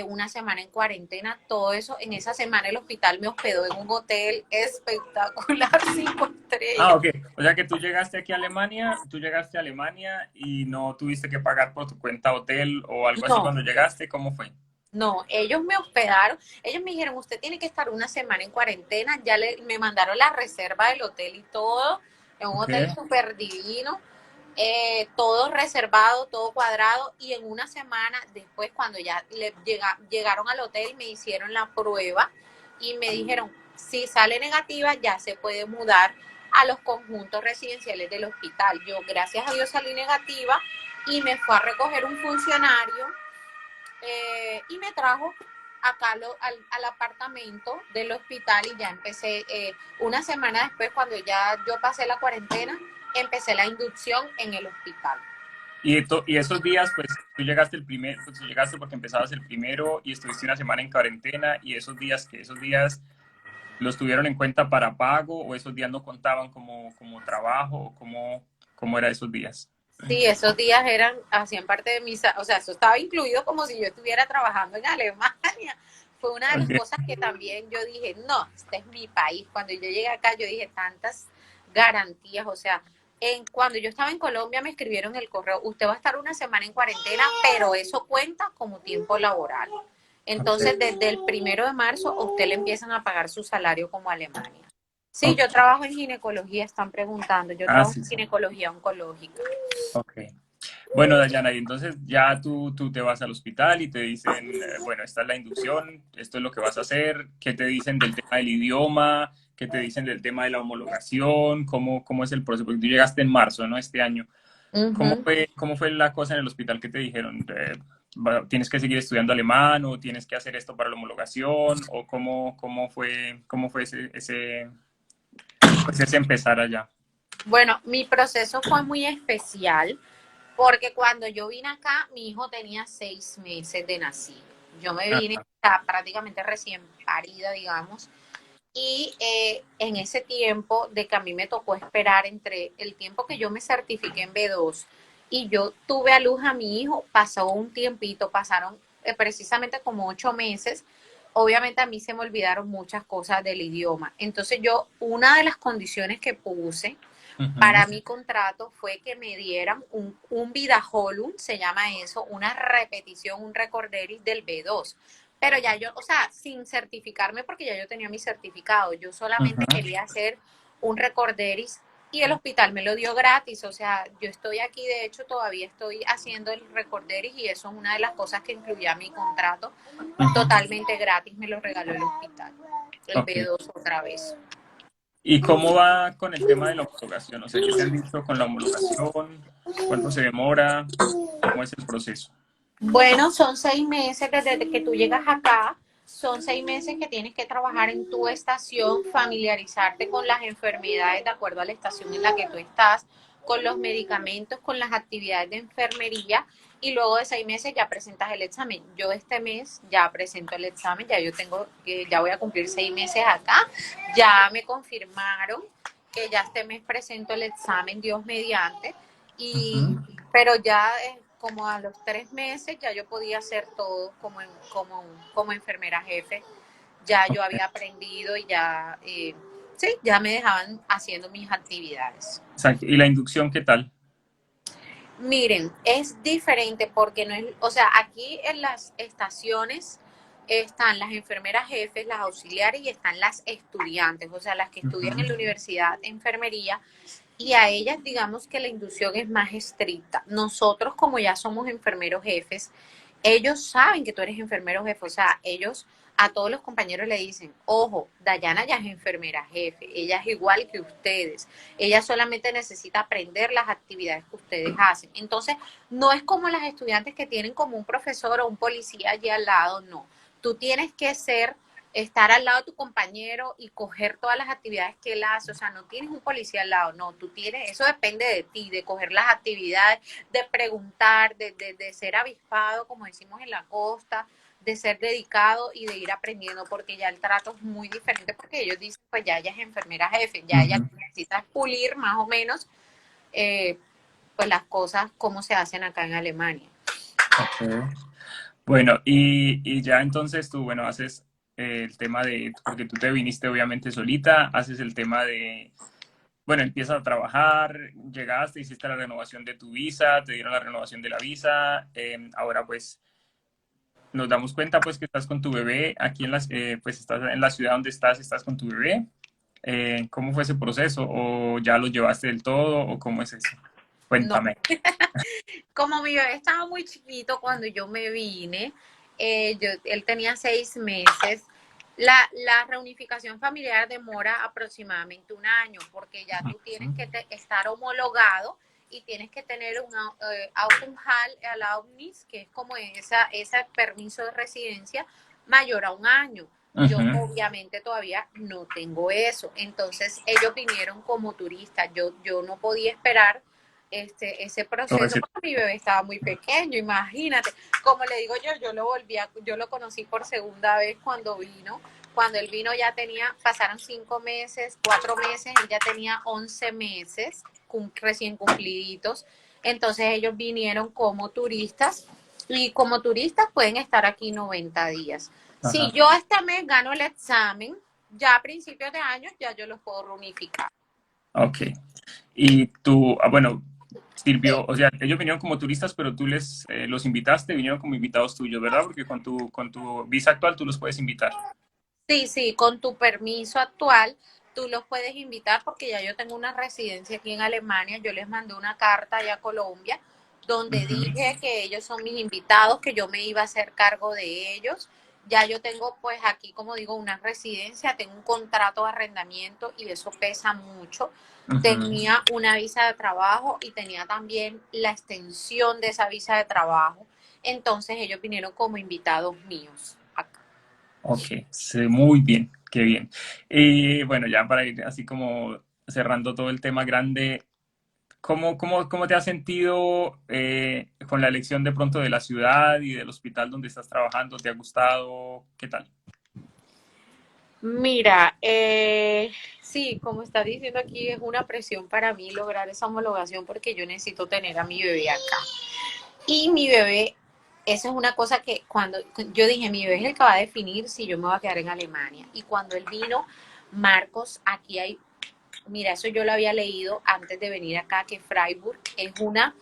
[SPEAKER 2] una semana en cuarentena. Todo eso, en esa semana el hospital me hospedó en un hotel espectacular, 5 estrellas.
[SPEAKER 1] Ah, ok. O sea que tú llegaste aquí a Alemania, tú llegaste a Alemania y no tuviste que pagar por tu cuenta hotel o algo así
[SPEAKER 2] No,
[SPEAKER 1] cuando llegaste, ¿cómo fue?
[SPEAKER 2] no, ellos me hospedaron, ellos me dijeron, usted tiene que estar una semana en cuarentena, me mandaron la reserva del hotel y todo, en un
[SPEAKER 1] Ok.
[SPEAKER 2] hotel súper divino, todo reservado, todo cuadrado, y en una semana después, cuando ya llegaron al hotel, me hicieron la prueba y me dijeron, si sale negativa, ya se puede mudar a los conjuntos residenciales del hospital. Yo, gracias a Dios, salí negativa y me fue a recoger un funcionario y me trajo acá al apartamento del hospital y ya empecé, una semana después, cuando ya yo pasé la cuarentena, empecé la inducción en el hospital.
[SPEAKER 1] Y esos días, pues tú llegaste pues tú llegaste porque empezabas el primero y estuviste una semana en cuarentena y esos días los tuvieron en cuenta para pago o esos días no contaban como trabajo o cómo era esos días.
[SPEAKER 2] Sí, esos días hacían parte de o sea, eso estaba incluido como si yo estuviera trabajando en Alemania. fue una de las
[SPEAKER 1] Ok.
[SPEAKER 2] cosas que también yo dije, no, este es mi país. Cuando yo llegué acá, yo dije tantas garantías, o sea, cuando yo estaba en Colombia me escribieron el correo, usted va a estar una semana en cuarentena, pero eso cuenta como tiempo laboral.
[SPEAKER 1] Ok.
[SPEAKER 2] Entonces, desde el 1 de marzo, a usted le empiezan a pagar su salario como Alemania. Sí,
[SPEAKER 1] Ok.
[SPEAKER 2] yo trabajo en ginecología, están preguntando, yo
[SPEAKER 1] Ah,
[SPEAKER 2] trabajo
[SPEAKER 1] sí,
[SPEAKER 2] en
[SPEAKER 1] sí.
[SPEAKER 2] ginecología oncológica.
[SPEAKER 1] Ok. Bueno, Dayana, y entonces ya tú te vas al hospital y te dicen, bueno, esta es la inducción, esto es lo que vas a hacer, ¿qué te dicen del tema del idioma? ¿Qué te dicen del tema de la homologación? ¿Cómo es el proceso? Porque tú llegaste en marzo, ¿no? Este año.
[SPEAKER 2] Ujú.
[SPEAKER 1] Cómo fue la cosa en el hospital que te dijeron? ¿Tienes que seguir estudiando alemán o tienes que hacer esto para la homologación? ¿O cómo fue ese empezar allá?
[SPEAKER 2] Bueno, mi proceso fue muy especial porque cuando yo vine acá, mi hijo tenía 6 meses de nacido. Yo me vine
[SPEAKER 1] Ah,
[SPEAKER 2] prácticamente recién parida, digamos, y en ese tiempo de que a mí me tocó esperar entre el tiempo que yo me certifiqué en B2 y yo tuve a luz a mi hijo, pasó un tiempito, pasaron precisamente como 8 meses. Obviamente a mí se me olvidaron muchas cosas del idioma. Entonces yo, una de las condiciones que puse
[SPEAKER 1] ujú,
[SPEAKER 2] para mi contrato fue que me dieran un Vidaholum, se llama eso, una repetición, un recorderis del B2. Pero ya yo, o sea, sin certificarme porque ya yo tenía mi certificado, yo solamente
[SPEAKER 1] ujú.
[SPEAKER 2] quería hacer un recorderis y el hospital me lo dio gratis, o sea, yo estoy aquí, de hecho todavía estoy haciendo el recorderis y eso es una de las cosas que incluía mi contrato,
[SPEAKER 1] Ujú.
[SPEAKER 2] totalmente gratis, me lo regaló el hospital, el
[SPEAKER 1] Ok.
[SPEAKER 2] B2 otra vez.
[SPEAKER 1] ¿Y cómo va con el tema de la homologación? O sea, ¿qué te han dicho con la homologación? ¿Cuánto se demora? ¿Cómo es el proceso?
[SPEAKER 2] Bueno, son 6 meses desde que tú llegas acá, son 6 meses que tienes que trabajar en tu estación, familiarizarte con las enfermedades de acuerdo a la estación en la que tú estás, con los medicamentos, con las actividades de enfermería y luego de 6 meses ya presentas el examen. Yo este mes ya presento el examen, ya yo tengo que, ya voy a cumplir 6 meses acá, ya me confirmaron que ya este mes presento el examen, Dios mediante, y
[SPEAKER 1] Ujú.
[SPEAKER 2] pero ya como a los 3 meses ya yo podía hacer todo como enfermera jefe. Ya yo
[SPEAKER 1] Ok.
[SPEAKER 2] había aprendido y ya, sí, ya me dejaban haciendo mis actividades.
[SPEAKER 1] Exacto. ¿Y la inducción qué tal?
[SPEAKER 2] Miren, es diferente porque no es, o sea, aquí en las estaciones están las enfermeras jefes, las auxiliares y están las estudiantes, o sea, las que estudian en
[SPEAKER 1] Ujú.
[SPEAKER 2] la universidad de enfermería y a ellas digamos que la inducción es más estricta. Nosotros como ya somos enfermeros jefes, ellos saben que tú eres enfermero jefe, o sea, ellos a todos los compañeros le dicen, ojo, Dayana ya es enfermera jefe, ella es igual que ustedes, ella solamente necesita aprender las actividades que ustedes hacen. Entonces, no es como las estudiantes que tienen como un profesor o un policía allí al lado, no. Tú tienes que estar al lado de tu compañero y coger todas las actividades que él hace, o sea, no tienes un policía al lado, no, tú tienes, eso depende de ti, de coger las actividades, de preguntar, de ser avispado, como decimos en la costa, de ser dedicado y de ir aprendiendo, porque ya el trato es muy diferente, porque ellos dicen, pues ya ella es enfermera jefe, ya ella
[SPEAKER 1] Ujú.
[SPEAKER 2] necesita pulir más o menos, eh, pues las cosas, cómo se hacen acá en Alemania.
[SPEAKER 1] Ok. Bueno, y ya entonces tú, bueno, haces el tema porque tú te viniste obviamente solita, haces el tema bueno, empiezas a trabajar, llegaste, hiciste la renovación de tu visa, te dieron la renovación de la visa, ahora pues nos damos cuenta pues que estás con tu bebé aquí pues estás en la ciudad donde estás con tu bebé. ¿Cómo fue ese proceso? ¿O ya lo llevaste del todo? ¿O cómo es eso?
[SPEAKER 2] No,
[SPEAKER 1] Cuéntame.
[SPEAKER 2] como mi bebé estaba muy chiquito cuando yo me vine, él tenía 6 meses. La reunificación familiar demora aproximadamente un año porque ya tú tienes que estar homologado y tienes que tener un Aufenthalt que es como ese permiso de residencia mayor a un año. Yo
[SPEAKER 1] Ujú.
[SPEAKER 2] obviamente todavía no tengo eso. Entonces ellos vinieron como turistas. Yo no podía esperar ese
[SPEAKER 1] Todo
[SPEAKER 2] proceso
[SPEAKER 1] ese-
[SPEAKER 2] porque mi bebé estaba muy pequeño, imagínate. Como le digo yo, yo lo conocí por segunda vez cuando él vino ya pasaron 5 meses, 4 meses, él ya tenía 11 meses recién cumpliditos, entonces ellos vinieron como turistas y como turistas pueden estar aquí 90 días. Si
[SPEAKER 1] Ajá.
[SPEAKER 2] yo este mes gano el examen, ya a principios de año ya yo los puedo reunificar.
[SPEAKER 1] Ok. Y tú, bueno, sirvió, o sea, ellos vinieron como turistas, pero tú los invitaste, vinieron como invitados tuyos, ¿verdad? Porque con tu visa actual tú los puedes invitar.
[SPEAKER 2] Sí, sí, con tu permiso actual, tú los puedes invitar porque ya yo tengo una residencia aquí en Alemania. Yo les mandé una carta allá a Colombia donde
[SPEAKER 1] Ujú,
[SPEAKER 2] dije que ellos son mis invitados, que yo me iba a hacer cargo de ellos. Ya yo tengo pues aquí, como digo, una residencia, tengo un contrato de arrendamiento y eso pesa mucho.
[SPEAKER 1] ujú.
[SPEAKER 2] Tenía una visa de trabajo y tenía también la extensión de esa visa de trabajo. Entonces ellos vinieron como invitados míos acá.
[SPEAKER 1] Ok, sí, muy bien, qué bien. Y bueno, ya para ir así como cerrando todo el tema grande, ¿cómo te has sentido con la elección de pronto de la ciudad y del hospital donde estás trabajando? ¿Te ha gustado? ¿Qué tal?
[SPEAKER 2] Mira, sí, como está diciendo aquí, es una presión para mí lograr esa homologación porque yo necesito tener a mi bebé acá. Y mi bebé, eso es una cosa que cuando yo dije, mi bebé es el que va a definir si yo me voy a quedar en Alemania. Y cuando él vino, Marcos, aquí hay, mira, eso yo lo había leído antes de venir acá, que Freiburg es una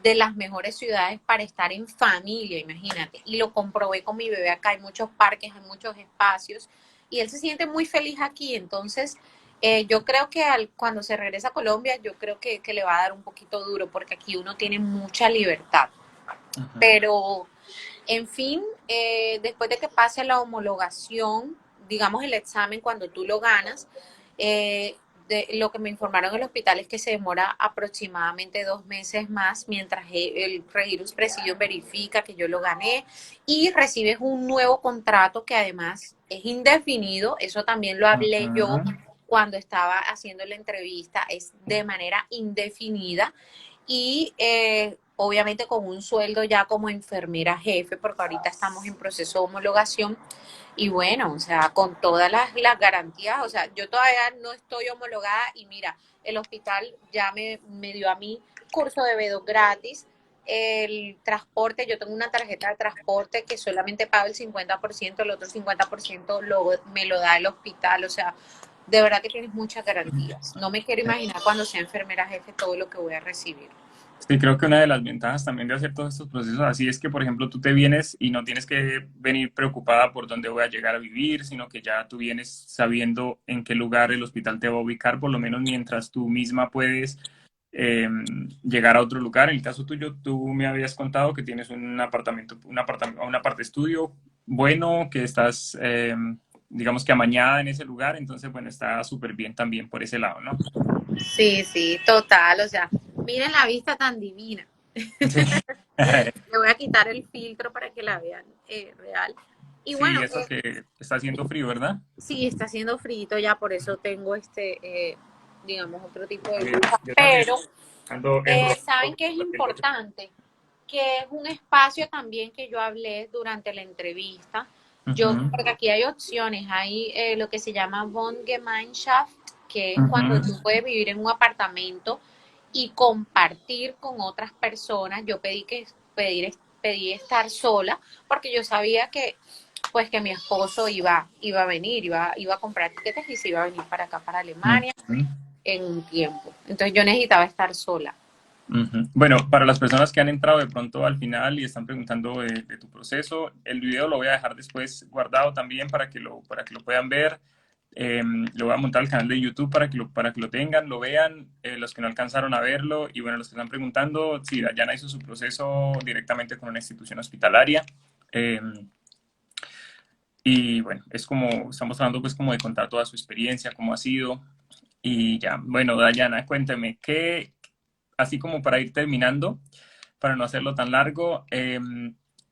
[SPEAKER 2] de las mejores ciudades para estar en familia, imagínate. Y lo comprobé con mi bebé acá, hay muchos parques, hay muchos espacios, y él se siente muy feliz aquí. Entonces, yo creo que cuando se regresa a Colombia, yo creo que le va a dar un poquito duro, porque aquí uno tiene mucha libertad.
[SPEAKER 1] Ujú,
[SPEAKER 2] Pero, en fin, después de que pase la homologación, digamos el examen, cuando tú lo ganas, lo que me informaron en el hospital es que se demora aproximadamente 2 meses más mientras el Regirus Presidium verifica que yo lo gané y recibes un nuevo contrato que además es indefinido. Eso también lo hablé yo
[SPEAKER 1] ujú.
[SPEAKER 2] cuando estaba haciendo la entrevista, es de manera indefinida y obviamente con un sueldo ya como enfermera jefe, porque ahorita estamos en proceso de homologación y bueno, o sea, con todas las garantías, o sea, yo todavía no estoy homologada y mira, el hospital ya me dio a mí curso de B2 gratis, el transporte, yo tengo una tarjeta de transporte que solamente pago el 50%, el otro 50% me lo da el hospital, o sea, de verdad que tienes muchas garantías. No me quiero imaginar cuando sea enfermera jefe todo lo que voy a recibir.
[SPEAKER 1] Sí, creo que una de las ventajas también de hacer todos estos procesos así es que, por ejemplo, tú te vienes y no tienes que venir preocupada por dónde voy a llegar a vivir, sino que ya tú vienes sabiendo en qué lugar el hospital te va a ubicar, por lo menos mientras tú misma puedes eh, llegar a otro lugar. En el caso tuyo, tú me habías contado que tienes un apartamento, un aparte estudio bueno, que estás, digamos que amañada en ese lugar, entonces, bueno, está súper bien también por ese lado, ¿no?
[SPEAKER 2] Sí, sí, total, o sea, miren la vista tan divina.
[SPEAKER 1] Sí.
[SPEAKER 2] Le voy a quitar el filtro para que la vean real. Y
[SPEAKER 1] Sí,
[SPEAKER 2] bueno,
[SPEAKER 1] eso que está haciendo frío, ¿verdad?
[SPEAKER 2] sí, está haciendo frío ya, por eso tengo digamos, otro tipo de
[SPEAKER 1] Mira,
[SPEAKER 2] blusa,
[SPEAKER 1] yo también
[SPEAKER 2] pero
[SPEAKER 1] ando enrolado
[SPEAKER 2] saben que es
[SPEAKER 1] con el otro.
[SPEAKER 2] importante, que es un espacio también que yo hablé durante la entrevista. Yo,
[SPEAKER 1] Ujú,
[SPEAKER 2] porque aquí hay opciones, hay lo que se llama Wohngemeinschaft, que es cuando
[SPEAKER 1] ujú,
[SPEAKER 2] tú puedes vivir en un apartamento y compartir con otras personas. Yo pedí estar sola porque yo sabía que pues que mi esposo iba a venir, iba a comprar tiquetes y se iba a venir para acá, para Alemania,
[SPEAKER 1] ujú,
[SPEAKER 2] en un tiempo. Entonces yo necesitaba estar sola.
[SPEAKER 1] ujú. Bueno, para las personas que han entrado de pronto al final y están preguntando de tu proceso, el video lo voy a dejar después guardado también para que lo puedan ver. Lo voy a montar al canal de YouTube para que lo tengan, lo vean, los que no alcanzaron a verlo y bueno, los que están preguntando, sí, Dayana hizo su proceso directamente con una institución hospitalaria. Y bueno, es como, estamos hablando pues como de contar toda su experiencia, cómo ha sido. Y ya, bueno, Dayana, cuéntame, así como para ir terminando, para no hacerlo tan largo,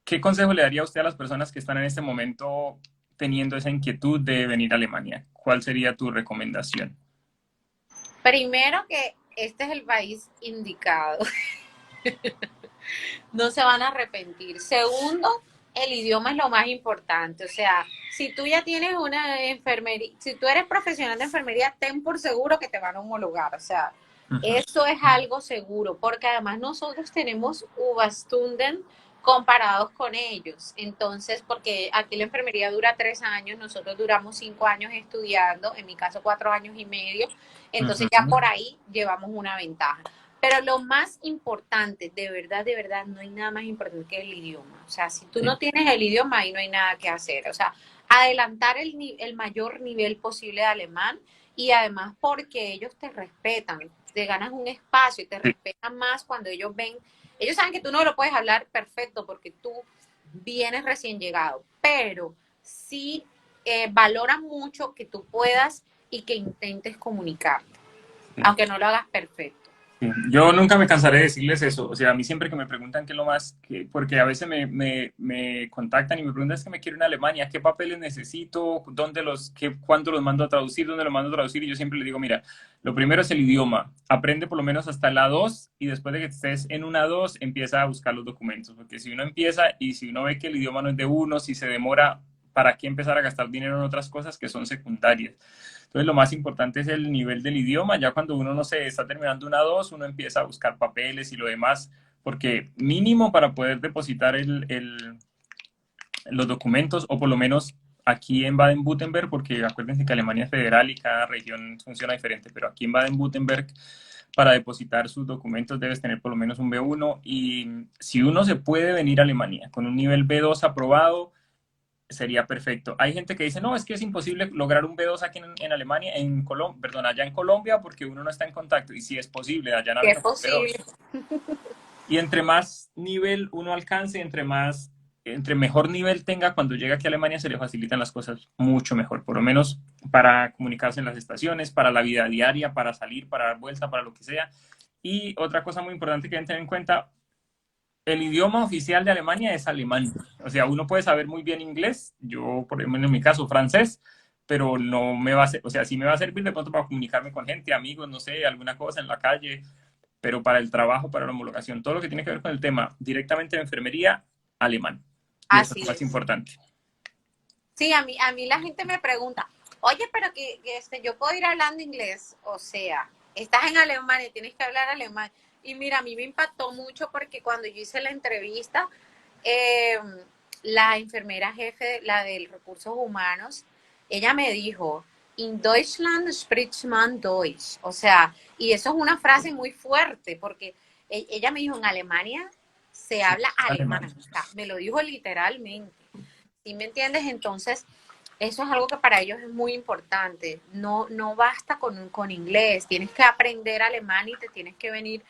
[SPEAKER 1] ¿qué consejo le daría usted a las personas que están en este momento teniendo esa inquietud de venir a Alemania? ¿Cuál sería tu recomendación?
[SPEAKER 2] Primero que este es el país indicado, no se van a arrepentir. Segundo, el idioma es lo más importante. O sea, si tú ya tienes una enfermería, si tú eres profesional de enfermería, ten por seguro que te van a homologar. O sea,
[SPEAKER 1] Ujú,
[SPEAKER 2] eso es algo seguro, porque además nosotros tenemos Überstunden comparados con ellos. Entonces, porque aquí la enfermería dura 3 años, nosotros duramos 5 años estudiando, en mi caso 4 años y medio, entonces ya
[SPEAKER 1] Ujú.
[SPEAKER 2] por ahí llevamos una ventaja. Pero lo más importante, de verdad, no hay nada más importante que el idioma. O sea, si tú
[SPEAKER 1] Sí.
[SPEAKER 2] no tienes el idioma, ahí no hay nada que hacer. O sea, adelantar el mayor nivel posible de alemán y además porque ellos te respetan, te ganas un espacio y te
[SPEAKER 1] Sí.
[SPEAKER 2] respetan más cuando ellos ven, ellos saben que tú no lo puedes hablar perfecto porque tú vienes recién llegado, pero sí valoran mucho que tú puedas y que intentes comunicar,
[SPEAKER 1] Sí.
[SPEAKER 2] aunque no lo hagas perfecto.
[SPEAKER 1] Sí. Yo nunca me cansaré de decirles eso. O sea, a mí siempre que me preguntan qué es lo más, porque a veces me contactan y me preguntan es que me quiero en Alemania, qué papeles necesito, cuándo los mando a traducir, dónde los mando a traducir. Y yo siempre les digo, mira, lo primero es el idioma. Aprende por lo menos hasta la 2 y después de que estés en una 2 empieza a buscar los documentos. Porque si uno empieza y si uno ve que el idioma no es de uno, si se demora, ¿para qué empezar a gastar dinero en otras cosas que son secundarias? Entonces, lo más importante es el nivel del idioma. Ya cuando uno, no sé, está terminando una 2 uno empieza a buscar papeles y lo demás, porque mínimo para poder depositar los documentos, o por lo menos aquí en Baden-Württemberg, porque acuérdense que Alemania es federal y cada región funciona diferente, pero aquí en Baden-Württemberg, para depositar sus documentos debes tener por lo menos un B1 y si uno se puede venir a Alemania con un nivel B2 aprobado, sería perfecto. Hay gente que dice, no, es que es imposible lograr un B2 aquí en Alemania, en Colombia, perdón, allá en Colombia, porque uno no está en contacto. Y sí es posible, allá
[SPEAKER 2] Si es
[SPEAKER 1] navegamos
[SPEAKER 2] posible.
[SPEAKER 1] B2. Y entre más nivel uno alcance, entre mejor nivel tenga, cuando llega aquí a Alemania se le facilitan las cosas mucho mejor, por lo menos para comunicarse en las estaciones, para la vida diaria, para salir, para dar vuelta, para lo que sea. Y otra cosa muy importante que deben tener en cuenta, el idioma oficial de Alemania es alemán. O sea, uno puede saber muy bien inglés, yo, por ejemplo, en mi caso, francés, pero no me va a ser, o sea, sí me va a servir de pronto para comunicarme con gente, amigos, no sé, alguna cosa en la calle, pero para el trabajo, para la homologación, todo lo que tiene que ver con el tema directamente de enfermería, alemán. Y eso es
[SPEAKER 2] Así
[SPEAKER 1] lo más
[SPEAKER 2] es.
[SPEAKER 1] importante.
[SPEAKER 2] Sí, a mí la gente me pregunta, oye, pero yo puedo ir hablando inglés, o sea, estás en Alemania, tienes que hablar alemán. Y mira, a mí me impactó mucho porque cuando yo hice la entrevista, eh, la enfermera jefe, la de recursos humanos, ella me dijo, in Deutschland spricht man Deutsch. O sea, y eso es una frase muy fuerte porque ella me dijo, en Alemania se
[SPEAKER 1] Sí,
[SPEAKER 2] habla
[SPEAKER 1] alemán.
[SPEAKER 2] alemán. O sea, me lo dijo literalmente. ¿Sí me entiendes? Entonces, eso es algo que para ellos es muy importante. No, no basta con inglés, tienes que aprender alemán y te tienes que venir,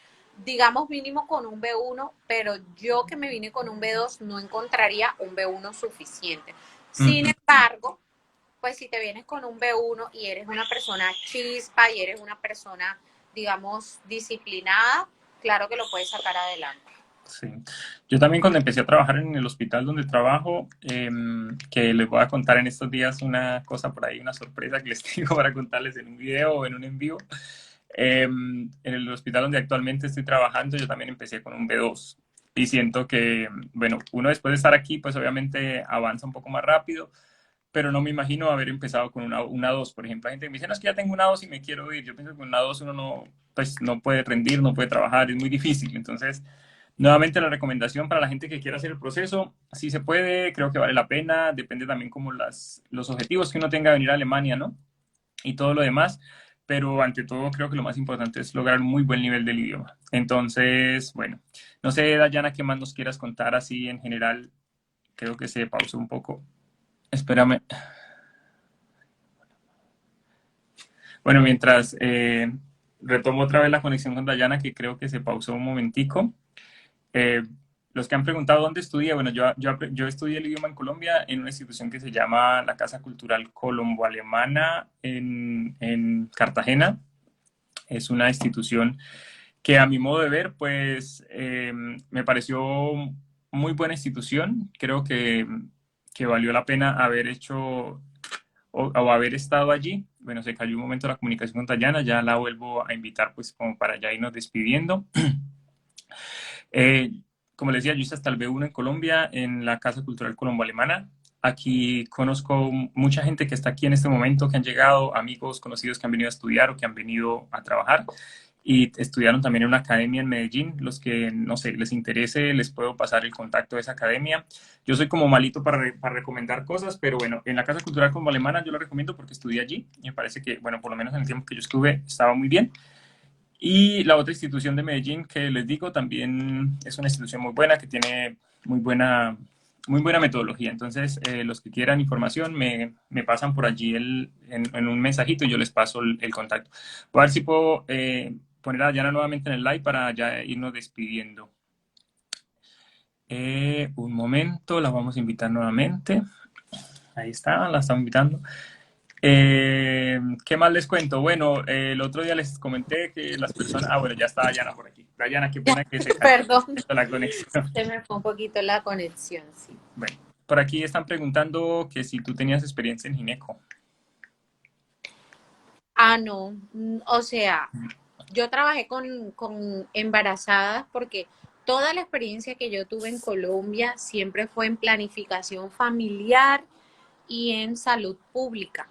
[SPEAKER 2] digamos, mínimo con un B1, pero yo que me vine con un B2 no encontraría un B1 suficiente. Sin
[SPEAKER 1] Ujú.
[SPEAKER 2] embargo, pues si te vienes con un B1 y eres una persona chispa y eres una persona, digamos, disciplinada, claro que lo puedes sacar adelante.
[SPEAKER 1] Sí. Yo también cuando empecé a trabajar en el hospital donde trabajo, que les voy a contar en estos días una cosa por ahí, una sorpresa que les tengo para contarles en un video o en un en vivo. En el hospital donde actualmente estoy trabajando, yo también empecé con un B2 y siento que, bueno, uno después de estar aquí, pues obviamente avanza un poco más rápido, pero no me imagino haber empezado con una 2. Por ejemplo, hay gente que me dice, no, es que ya tengo una 2 y me quiero ir. Yo pienso que con una 2 uno no, pues, no puede rendir, no puede trabajar, es muy difícil. Entonces, nuevamente la recomendación para la gente que quiera hacer el proceso, si se puede, creo que vale la pena, depende también como los objetivos que uno tenga de venir a Alemania, ¿no? Y todo lo demás, pero ante todo creo que lo más importante es lograr un muy buen nivel del idioma. Entonces, bueno, no sé, Dayana, qué más nos quieras contar así en general, creo que se pausó un poco. Espérame. Bueno, mientras retomo otra vez la conexión con Dayana, que creo que se pausó un momentico. Eh, los que han preguntado dónde estudié, bueno, yo estudié el idioma en Colombia en una institución que se llama la Casa Cultural Colombo-Alemana en Cartagena. Es una institución que a mi modo de ver, pues me pareció muy buena institución. Creo que valió la pena haber hecho o haber estado allí. Bueno, se cayó un momento la comunicación con Tayana, ya la vuelvo a invitar pues como para ya irnos despidiendo. Eh, como les decía, yo hice hasta el B1 en Colombia, en la Casa Cultural Colombo-Alemana. Aquí conozco mucha gente que está aquí en este momento, que han llegado, amigos conocidos que han venido a estudiar o que han venido a trabajar. y estudiaron también en una academia en Medellín. Los que, no sé, les interese, les puedo pasar el contacto de esa academia. Yo soy como malito para recomendar cosas, pero bueno, en la Casa Cultural como Alemana yo la recomiendo porque estudié allí y me parece que, bueno, por lo menos en el tiempo que yo estuve estaba muy bien. Y la otra institución de Medellín que les digo también es una institución muy buena que tiene muy buena, muy buena metodología. Entonces, los que quieran información me pasan por allí en un mensajito y yo les paso el contacto. Voy a ver si puedo poner a Diana nuevamente en el live para ya irnos despidiendo. Un momento, la vamos a invitar nuevamente. Ahí está, la estamos invitando. ¿Qué más les cuento? Bueno, el otro día les comenté que las personas... Ah, bueno, ya está Dayana por aquí. Dayana, qué pena que se cayó
[SPEAKER 2] Perdón,
[SPEAKER 1] la conexión.
[SPEAKER 2] se me fue un poquito la conexión, sí.
[SPEAKER 1] Bueno, por aquí están preguntando que si tú tenías experiencia en gineco.
[SPEAKER 2] Ah, no, o sea, yo trabajé con embarazadas porque toda la experiencia que yo tuve en Colombia siempre fue en planificación familiar y en salud pública.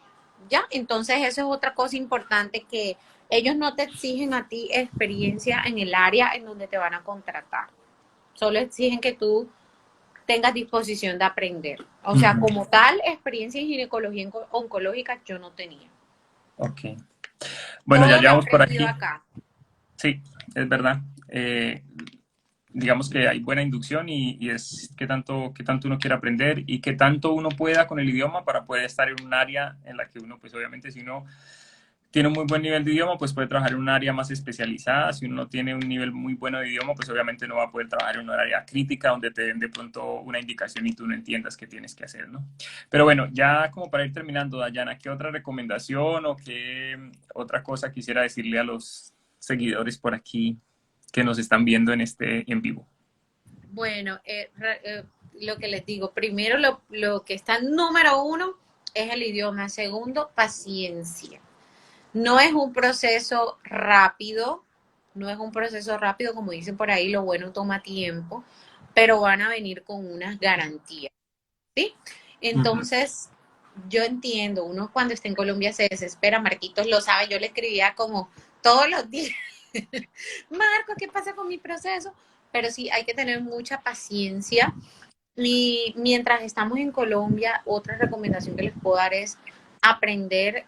[SPEAKER 2] ¿Ya? Entonces eso es otra cosa importante que ellos no te exigen a ti experiencia en el área en donde te van a contratar. Solo exigen que tú tengas disposición de aprender. O sea,
[SPEAKER 1] Ujú.
[SPEAKER 2] como tal, experiencia en ginecología oncológica yo no tenía.
[SPEAKER 1] Ok. Bueno, ya
[SPEAKER 2] Todo lo he
[SPEAKER 1] llevamos por
[SPEAKER 2] aprendido
[SPEAKER 1] aquí.
[SPEAKER 2] acá.
[SPEAKER 1] Sí, es verdad. Digamos que hay buena inducción y es qué tanto uno quiere aprender y qué tanto uno pueda con el idioma para poder estar en un área en la que uno, pues obviamente si uno tiene un muy buen nivel de idioma, pues puede trabajar en un área más especializada. Si uno no tiene un nivel muy bueno de idioma, pues obviamente no va a poder trabajar en un área crítica donde te den de pronto una indicación y tú no entiendas qué tienes que hacer, ¿no? Pero bueno, ya como para ir terminando, Dayana, ¿qué otra recomendación o qué otra cosa quisiera decirle a los seguidores por aquí que nos están viendo en este en vivo?
[SPEAKER 2] Bueno, lo que les digo, primero lo que está número uno es el idioma, segundo, paciencia. No es un proceso rápido, no es un proceso rápido, como dicen por ahí, lo bueno toma tiempo, pero van a venir con unas garantías, ¿sí?
[SPEAKER 1] Ujú.
[SPEAKER 2] Entonces, yo entiendo, uno cuando está en Colombia se desespera, Marquitos lo sabe, yo le escribía como todos los días, Marco, ¿qué pasa con mi proceso? Pero sí, hay que tener mucha paciencia. Y mientras estamos en Colombia, otra recomendación que les puedo dar es aprender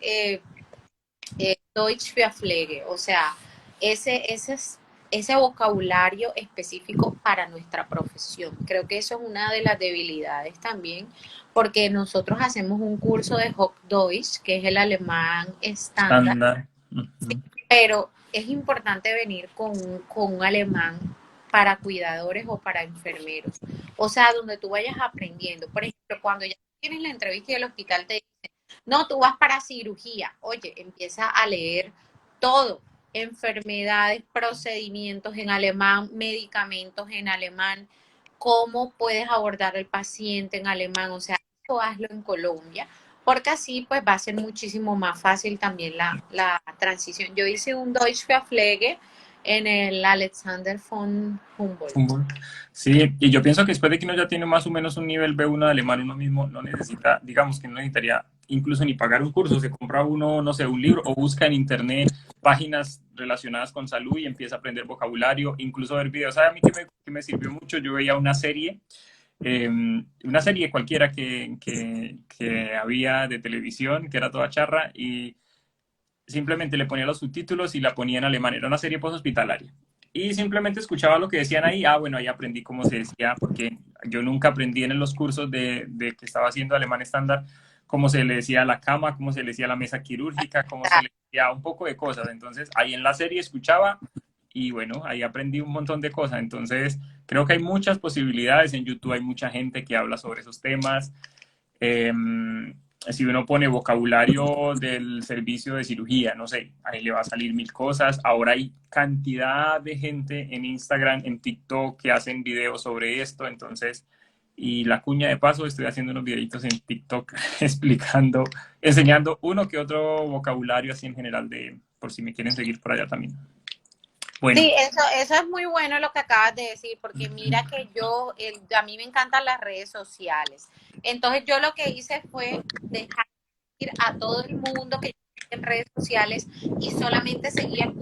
[SPEAKER 2] Deutsch für Pflege, o sea, ese vocabulario específico para nuestra profesión. Creo que eso es una de las debilidades también, porque nosotros hacemos un curso de Hochdeutsch, que es el alemán estándar,
[SPEAKER 1] Estándar. Ujú.
[SPEAKER 2] pero es importante venir con un alemán para cuidadores o para enfermeros. O sea, donde tú vayas aprendiendo. Por ejemplo, cuando ya tienes la entrevista y el hospital te dice, no, tú vas para cirugía. Oye, empieza a leer todo. Enfermedades, procedimientos en alemán, medicamentos en alemán, cómo puedes abordar el paciente en alemán. O sea, eso hazlo en Colombia porque así pues va a ser muchísimo más fácil también la transición. Yo hice un Deutsch für Pflege en el Alexander von Humboldt.
[SPEAKER 1] Fútbol. Sí, y yo pienso que después de que uno ya tiene más o menos un nivel B1 de alemán, uno mismo no necesita, digamos que no necesitaría incluso ni pagar un curso, se compra uno, no sé, un libro o busca en internet páginas relacionadas con salud y empieza a aprender vocabulario, incluso ver videos. ¿Sabe a mí que me sirvió mucho? Yo veía una serie cualquiera que había de televisión, que era toda charra, y simplemente le ponía los subtítulos y la ponía en alemán. Era una serie post-hospitalaria. Y simplemente escuchaba lo que decían ahí. Ah, bueno, ahí aprendí cómo se decía, porque yo nunca aprendí en los cursos de que estaba haciendo alemán estándar cómo se le decía a la cama, cómo se le decía a la mesa quirúrgica, cómo se le decía un poco de cosas. Entonces, ahí en la serie escuchaba y bueno, ahí aprendí un montón de cosas. Entonces, creo que hay muchas posibilidades. En YouTube hay mucha gente que habla sobre esos temas. Eh, si uno pone vocabulario del servicio de cirugía, no sé, ahí le va a salir mil cosas. Ahora hay cantidad de gente en Instagram, en TikTok que hacen videos sobre esto, entonces, y la cuña de paso, estoy haciendo unos videitos en TikTok explicando, enseñando uno que otro vocabulario así en general de, por si me quieren seguir por allá también. Bueno.
[SPEAKER 2] Sí, eso es muy bueno lo que acabas de decir, porque mira que a mí me encantan las redes sociales. Entonces yo lo que hice fue dejar ir a todo el mundo que en redes sociales y solamente seguía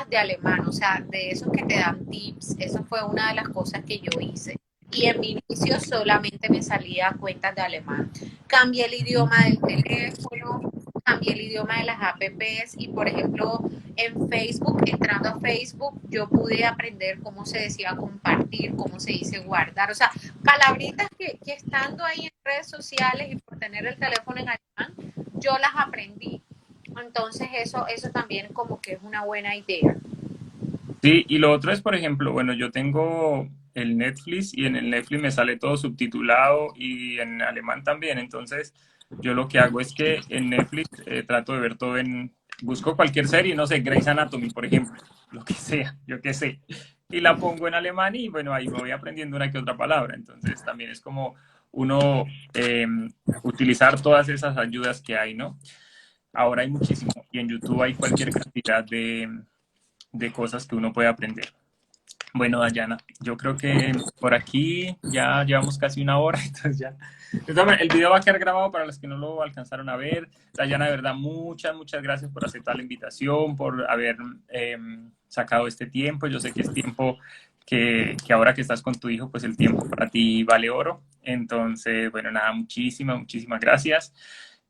[SPEAKER 2] de alemán, o sea, de esos que te dan tips. Eso fue una de las cosas que yo hice. Y en mi inicio solamente me salía cuentas de alemán. Cambié el idioma del teléfono, cambié el idioma de las apps y, por ejemplo, en Facebook, entrando a Facebook, yo pude aprender cómo se decía compartir, cómo se dice guardar. O sea, palabritas que estando ahí en redes sociales y por tener el teléfono en alemán, yo las aprendí. Entonces eso también como que es una buena idea.
[SPEAKER 1] Sí, y lo otro es, por ejemplo, bueno, yo tengo el Netflix y en el Netflix me sale todo subtitulado y en alemán también. Entonces, yo lo que hago es que en Netflix trato de ver todo busco cualquier serie, no sé, Grey's Anatomy, por ejemplo, lo que sea, yo qué sé, y la pongo en alemán y bueno, ahí me voy aprendiendo una que otra palabra. Entonces, también es como uno utilizar todas esas ayudas que hay, ¿no? Ahora hay muchísimo y en YouTube hay cualquier cantidad de cosas que uno puede aprender. Bueno, Dayana, yo creo que por aquí ya llevamos casi una hora, entonces ya. Entonces, el video va a quedar grabado para los que no lo alcanzaron a ver. Dayana, de verdad, muchas gracias por aceptar la invitación, por haber sacado este tiempo. Yo sé que es tiempo que ahora que estás con tu hijo, pues el tiempo para ti vale oro. Entonces, bueno, nada, muchísimas gracias.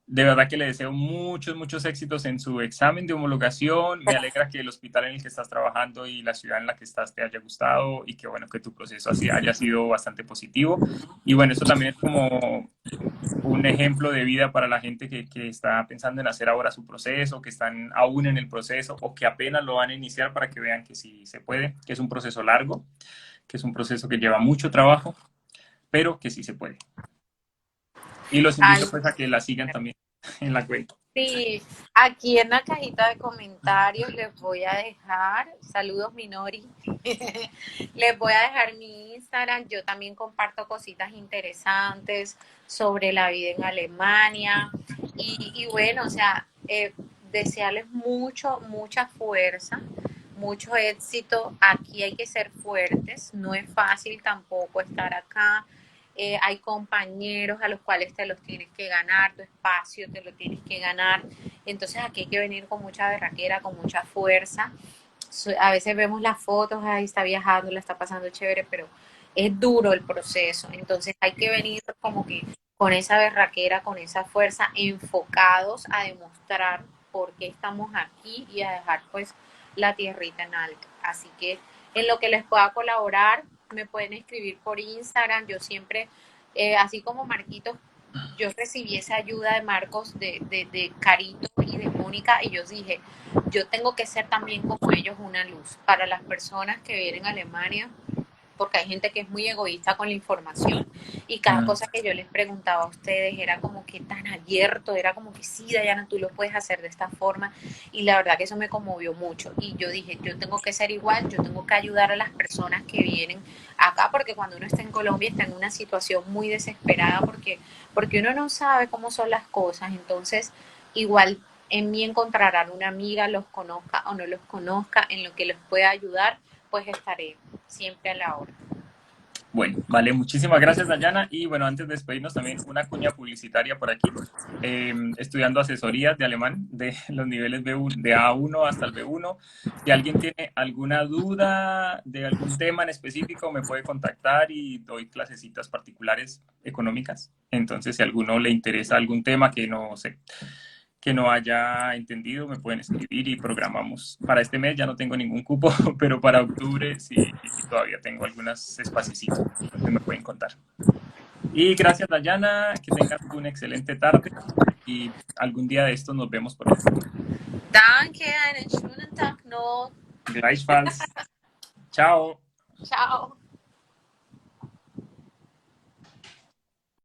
[SPEAKER 1] De verdad que le deseo muchos éxitos en su examen de homologación. Me alegra que el hospital en el que estás trabajando y la ciudad en la que estás te haya gustado y que bueno, que tu proceso así haya sido bastante positivo. Y bueno, eso también es como un ejemplo de vida para la gente que está pensando en hacer ahora su proceso, que están aún en el proceso o que apenas lo van a iniciar para que vean que sí se puede, que es un proceso largo, que es un proceso que lleva mucho trabajo, pero que sí se puede. Y los invito
[SPEAKER 2] Ay,
[SPEAKER 1] pues a que la sigan también en la cuenta.
[SPEAKER 2] sí, aquí en la cajita de comentarios les voy a dejar, saludos Minori, les voy a dejar mi Instagram, yo también comparto cositas interesantes sobre la vida en Alemania y bueno, o sea, desearles mucha fuerza, mucho éxito, aquí hay que ser fuertes, no es fácil tampoco estar acá, hay compañeros a los cuales te los tienes que ganar, tu espacio te lo tienes que ganar. Entonces aquí hay que venir con mucha berraquera, con mucha fuerza. A veces vemos las fotos, ahí está viajando, la está pasando chévere, pero es duro el proceso. Entonces hay que venir como que con esa berraquera, con esa fuerza, enfocados a demostrar por qué estamos aquí y a dejar pues la tierrita en alto. Así que en lo que les pueda colaborar, me pueden escribir por Instagram. Yo siempre, así como Marquitos, yo recibí esa ayuda de Marcos, de Carito y de Mónica, y yo dije, yo tengo que ser también como ellos una luz para las personas que vienen a Alemania, porque hay gente que es muy egoísta con la información y cada
[SPEAKER 1] Mm.
[SPEAKER 2] cosa que yo les preguntaba a ustedes era como que tan abierto, era como que sí, Dayana, tú lo puedes hacer de esta forma y la verdad que eso me conmovió mucho y yo dije, yo tengo que ser igual, yo tengo que ayudar a las personas que vienen acá porque cuando uno está en Colombia está en una situación muy desesperada porque uno no sabe cómo son las cosas, entonces igual en mí encontrarán una amiga, los conozca o no los conozca, en lo que les pueda ayudar, pues estaré siempre a la hora.
[SPEAKER 1] Bueno, vale, muchísimas gracias, Dayana. Y bueno, antes de despedirnos, también una cuña publicitaria por aquí. Estudiando asesorías de alemán de los niveles B1, de A1 hasta el B1. Si alguien tiene alguna duda de algún tema en específico, me puede contactar y doy clasecitas particulares económicas. Entonces, si a alguno le interesa algún tema que no sé, que no haya entendido, me pueden escribir y programamos. Para este mes ya no tengo ningún cupo, pero para octubre sí todavía tengo algunos espacios. Entonces me pueden contar. Y gracias, Dayana, que tengas una excelente tarde y algún día de estos nos vemos por aquí.
[SPEAKER 2] Danke, einen schönen Tag noch.
[SPEAKER 1] Gleichfalls. Chao.
[SPEAKER 2] Ciao.